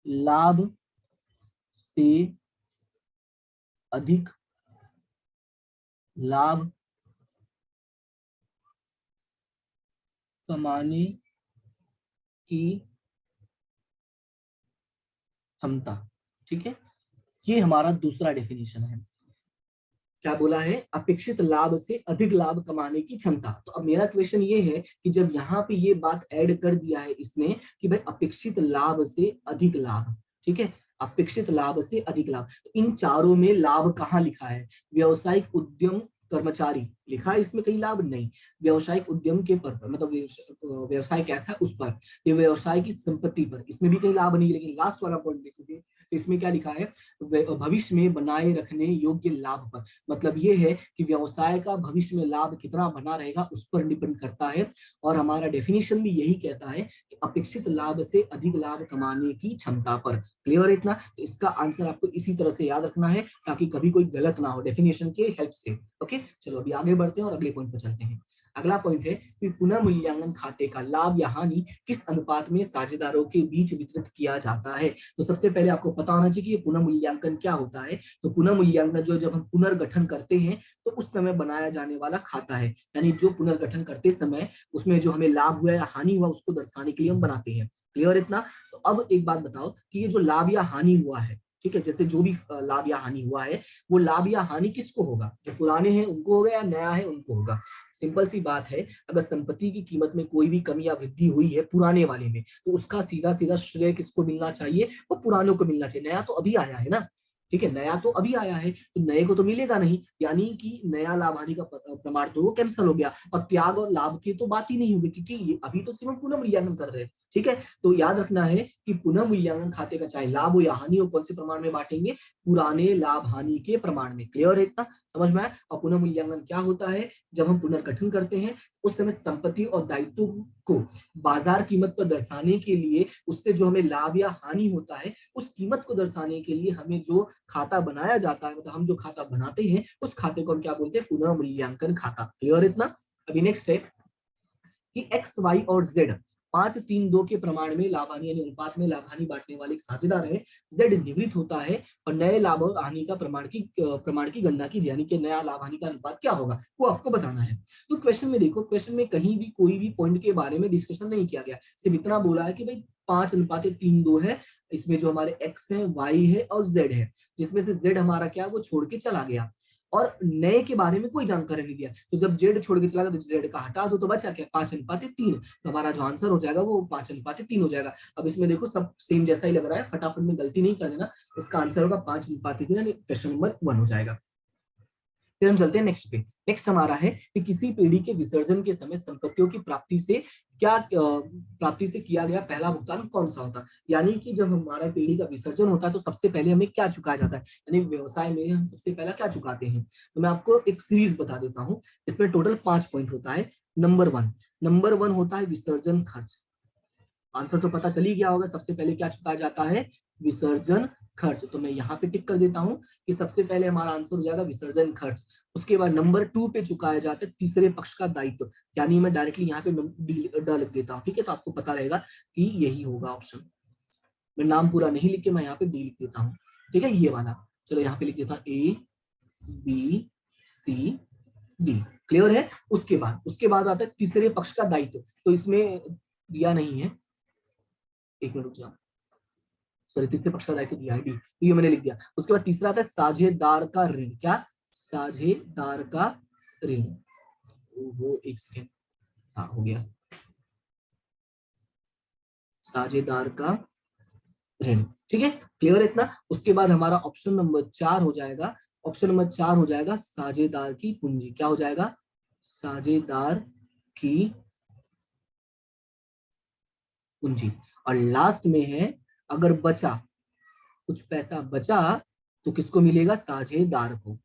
लाभ से अधिक लाभ कमाने की क्षमता। ठीक है, ये हमारा दूसरा डेफिनेशन है। क्या बोला है? अपेक्षित लाभ से अधिक लाभ कमाने की क्षमता। तो अब मेरा क्वेश्चन ये है कि जब यहाँ पे ये बात ऐड कर दिया है इसने कि भाई अपेक्षित लाभ से अधिक लाभ, ठीक है, अपेक्षित लाभ से अधिक लाभ, तो इन चारों में लाभ कहाँ लिखा है? व्यावसायिक उद्यम कर्मचारी लिखा है इसमें, कहीं लाभ नहीं। व्यावसायिक उद्यम के पर मतलब व्यवसाय कैसा है उस पर, ये व्यवसाय की संपत्ति पर, इसमें भी कहीं लाभ नहीं। लेकिन लास्ट वाला पॉइंट देखोगे तो इसमें क्या लिखा है? भविष्य में बनाए रखने योग्य लाभ पर। मतलब ये है कि व्यवसाय का भविष्य में लाभ कितना बना रहेगा उस पर डिपेंड करता है। और हमारा डेफिनेशन भी यही कहता है कि अपेक्षित लाभ से अधिक लाभ कमाने की क्षमता पर। क्लियर है इतना? तो इसका आंसर आपको इसी तरह से याद रखना है ताकि कभी कोई गलत ना हो डेफिनेशन के हेल्प से। ओके, चलो अभी आगे बढ़ते हैं और अगले पॉइंट पर चलते हैं। अगला पॉइंट है कि पुनर्मूल्यांकन खाते का लाभ या हानि किस अनुपात में साझेदारों के बीच वितरित किया जाता है। तो सबसे पहले आपको पता होना चाहिए कि ये पुनर्मूल्यांकन क्या होता है। तो पुनर्मूल्यांकन जो जब हम पुनर्गठन करते हैं तो उस समय बनाया जाने वाला खाता है। यानी जो पुनर्गठन करते समय उसमें जो हमें लाभ हुआ या हानि हुआ उसको दर्शाने के लिए हम बनाते हैं। क्लियर इतना? तो अब एक बात बताओ कि ये जो लाभ या हानि हुआ है ठीक है, जैसे जो भी लाभ या हानि हुआ है वो लाभ या हानि किसको होगा, जो पुराने हैं उनको होगा या नया है उनको होगा। सिंपल सी बात है, अगर संपत्ति की कीमत में कोई भी कमी या वृद्धि हुई है पुराने वाले में, तो उसका सीधा सीधा श्रेय किसको मिलना चाहिए, वो पुरानों को मिलना चाहिए। नया तो अभी आया है ना, ठीक है, नया तो अभी आया है, तो नए को तो मिलेगा नहीं, यानी कि नया लाभ हानि का प्रमाण तो वो कैंसिल हो गया, और त्याग और लाभ की तो बात ही नहीं होगी, क्योंकि ये अभी तो सिर्फ हम पुनः मूल्यांकन कर रहे हैं। ठीक है, तो याद रखना है कि पुनः मूल्यांकन खाते का चाहे लाभ हो या हानि हो, कौन से प्रमाण में बांटेंगे, पुराने लाभ हानि के प्रमाण में। क्लियर है इतना, समझ में आया। और पुनः मूल्यांकन क्या होता है, जब हम पुनर्गठन करते हैं उस समय संपत्ति और दायित्व को बाजार कीमत पर दर्शाने के लिए, उससे जो हमें लाभ या हानि होता है उस कीमत को दर्शाने के लिए हमें जो खाता बनाया जाता है, मतलब हम जो खाता बनाते हैं उस खाते को हम क्या बोलते हैं, पुनः मूल्यांकन खाता। क्लियर इतना। अभी नेक्स्ट है कि एक्स वाई और जेड 5-3-2 के प्रमाण में लाभ हानि यानी अनुपात में लाभ हानि बांटने वाले एक साझेदार है, जेड निवृत्त होता है और नए लाभ और हानि का प्रमाण की गणना की, यानी कि नया लाभ हानि का अनुपात क्या होगा वो आपको बताना है। तो क्वेश्चन में देखो, क्वेश्चन में कहीं भी कोई भी पॉइंट के बारे में डिस्कशन नहीं किया गया, सिर्फ इतना बोला है कि भाई 5:3-2 है, इसमें जो हमारे एक्स है, वाई है और जेड है, जिसमें से जेड हमारा क्या वो छोड़ के चला गया, और नए के बारे में कोई जानकारी नहीं दिया। तो जब जेड छोड़ के चला गया तो जेड का हटा दो, तो बचा क्या, 5:3। तो हमारा जो आंसर हो जाएगा वो 5:3 हो जाएगा। अब इसमें देखो सब सेम जैसा ही लग रहा है, फटाफट में गलती नहीं कर देना, इसका आंसर होगा 5:3 यानी क्वेश्चन नंबर 1 हो जाएगा। फिर हम चलते हैं नेक्स्ट पे। नेक्स्ट हमारा है कि किसी पीढ़ी के विसर्जन के समय संपत्तियों की प्राप्ति से किया गया पहला भुगतान कौन सा होता है, यानी कि जब हमारा पीढ़ी का विसर्जन होता है तो सबसे पहले हमें क्या चुकाया जाता है, यानी व्यवसाय में हम सबसे पहला क्या चुकाते हैं। तो मैं आपको एक सीरीज बता देता हूँ, इसमें टोटल 5 पॉइंट होता है। नंबर वन होता है विसर्जन खर्च। आंसर तो पता चल ही गया होगा, सबसे पहले क्या चुकाया जाता है, विसर्जन खर्च। तो मैं यहाँ पे टिक कर देता हूँ कि सबसे पहले हमारा आंसर हो जाएगा विसर्जन खर्च। उसके बाद नंबर 2 पे चुकाया जाता है तीसरे पक्ष का दायित्व, यानी मैं डायरेक्टली यहाँ पे ड लिख देता हूँ, ठीक है, तो आपको पता रहेगा कि यही होगा ऑप्शन। मैं नाम पूरा नहीं लिख के मैं यहाँ पे डी लिख देता हूँ, ठीक है, ये वाला। चलो यहाँ पे लिख देता हूँ ABCD। क्लियर है। उसके बाद आता है तीसरे पक्ष का दायित्व, तो इसमें दिया नहीं है, एक मिनट रुक जाओ, सॉरी, तीसरे पक्ष का दायित्व दिया है डी, तो ये मैंने लिख दिया। उसके बाद तीसरा आता है साझेदार का ऋण। क्या, साझेदार का ऋण, वो एक सेकेंड, हाँ हो गया, साझेदार का ऋण, ठीक है, क्लियर है इतना। उसके बाद हमारा ऑप्शन नंबर 4 हो जाएगा, साझेदार की पूंजी। क्या हो जाएगा, साझेदार की पूंजी। और लास्ट में है अगर बचा, कुछ पैसा बचा तो किसको मिलेगा, साझेदार को।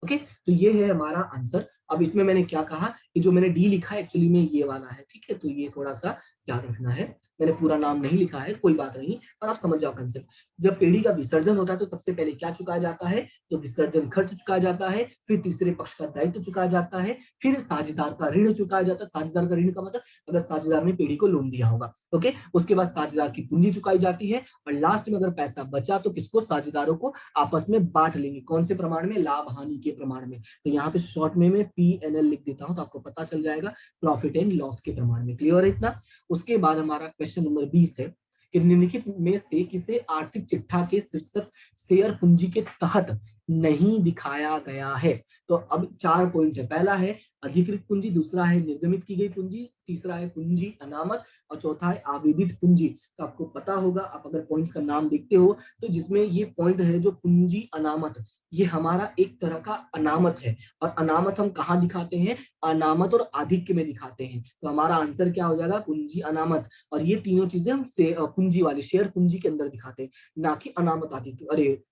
ओके, तो ये है हमारा आंसर। अब इसमें मैंने क्या कहा कि जो मैंने डी लिखा है एक्चुअली में ये वाला है, ठीक है, तो ये थोड़ा सा याद रखना है, मैंने पूरा नाम नहीं लिखा है, कोई बात नहीं, पर आप समझ जाओ कंसेप्ट। जब पीढ़ी का विसर्जन होता है तो सबसे पहले क्या चुकाया जाता है, तो विसर्जन खर्च चुकाया जाता है, फिर तीसरे पक्ष का दायित्व चुकाया जाता है, फिर साझेदार का ऋण चुकाया जाता है। साझेदार का ऋण का मतलब अगर साझेदार ने पीढ़ी को लोन दिया होगा, ओके, उसके बाद साझेदार की पूंजी चुकाई जाती है, और लास्ट में अगर पैसा बचा तो किसको, साझेदारों को आपस में बांट लेंगे। कौन से प्रमाण में, लाभ हानि के प्रमाण में। तो यहाँ पे शॉर्ट में मैं PNL लिख देता हूँ तो आपको पता चल जाएगा, प्रॉफिट एंड लॉस के प्रमाण में। क्लियर है इतना। उसके बाद हमारा क्वेश्चन नंबर 20 है कि निम्नलिखित में से किसे आर्थिक चिट्ठा के शीर्षक शेयर पूंजी के तहत नहीं दिखाया गया है। तो अब 4 पॉइंट है, पहला है अधिकृत पूंजी, दूसरा है निर्गमित की गई पूंजी, तीसरा है पूंजी अनामत, और चौथा है आवेदित पूंजी। तो आपको पता होगा, आप अगर पॉइंट्स का नाम देखते हो तो जिसमें ये पॉइंट है जो पूंजी अनामत, ये हमारा एक तरह का अनामत है, और अनामत हम कहाँ दिखाते हैं, अनामत और आधिक्य में दिखाते हैं। तो हमारा आंसर क्या हो जाएगा, पूंजी अनामत। और ये तीनों चीजें हम पूंजी वाले शेयर पूंजी के अंदर दिखाते हैं, ना कि अनामत आधिक्य, अरे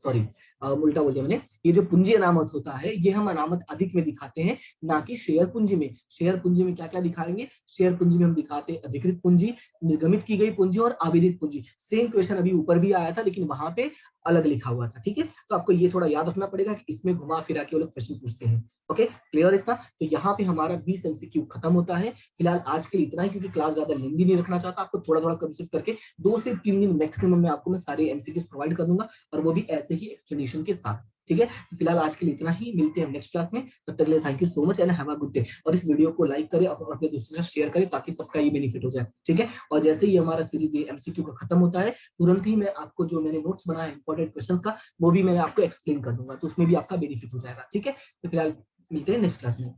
सॉरी, उल्टा बोल दिया मैंने। ये जो पूंजी अनामत होता है ये हम अनामत अधिक में दिखाते हैं, ना कि शेयर पूंजी में। शेयर पूंजी में क्या क्या दिखाएंगे, शेयर पूंजी में हम दिखाते हैं अधिकृत पूंजी, निर्गमित की गई पूंजी और आवेदित पूंजी। सेम क्वेश्चन अभी ऊपर भी आया था लेकिन वहां पे अलग लिखा हुआ था, ठीक है, तो आपको ये थोड़ा याद रखना पड़ेगा कि इसमें घुमा फिरा के वो लोग क्वेश्चन पूछते हैं। ओके, क्लियर इतना। तो यहाँ पे हमारा 20 MCQ खत्म होता है। फिलहाल आज के लिए इतना ही, क्योंकि क्लास ज्यादा लेंदी नहीं रखना चाहता, आपको थोड़ा थोड़ा कंसेप्ट करके 2 से 3 दिन मैक्सिमम में आपको मैं सारे MCQs प्रोवाइड कर दूंगा, और वो भी ऐसे ही एक्सप्लेनेशन के साथ। ठीक है, तो फिलहाल आज के लिए इतना ही, मिलते हैं नेक्स्ट क्लास में, तब तक के लिए thank you so much and have a good day. और इस वीडियो को लाइक करें और अपने दोस्तों के साथ शेयर करें ताकि सबका ये बेनिफिट हो जाए, ठीक है। और जैसे ही हमारा सीरीज एमसीक्यू का खत्म होता है, तुरंत ही मैं आपको जो मैंने नोट्स बनाया है इंपॉर्टेंट क्वेश्चन का, वो भी मैं आपको एक्सप्लेन कर दूंगा, तो उसमें भी आपका बेनिफिट हो जाएगा, ठीक है। तो फिलहाल मिलते हैं नेक्स्ट क्लास में।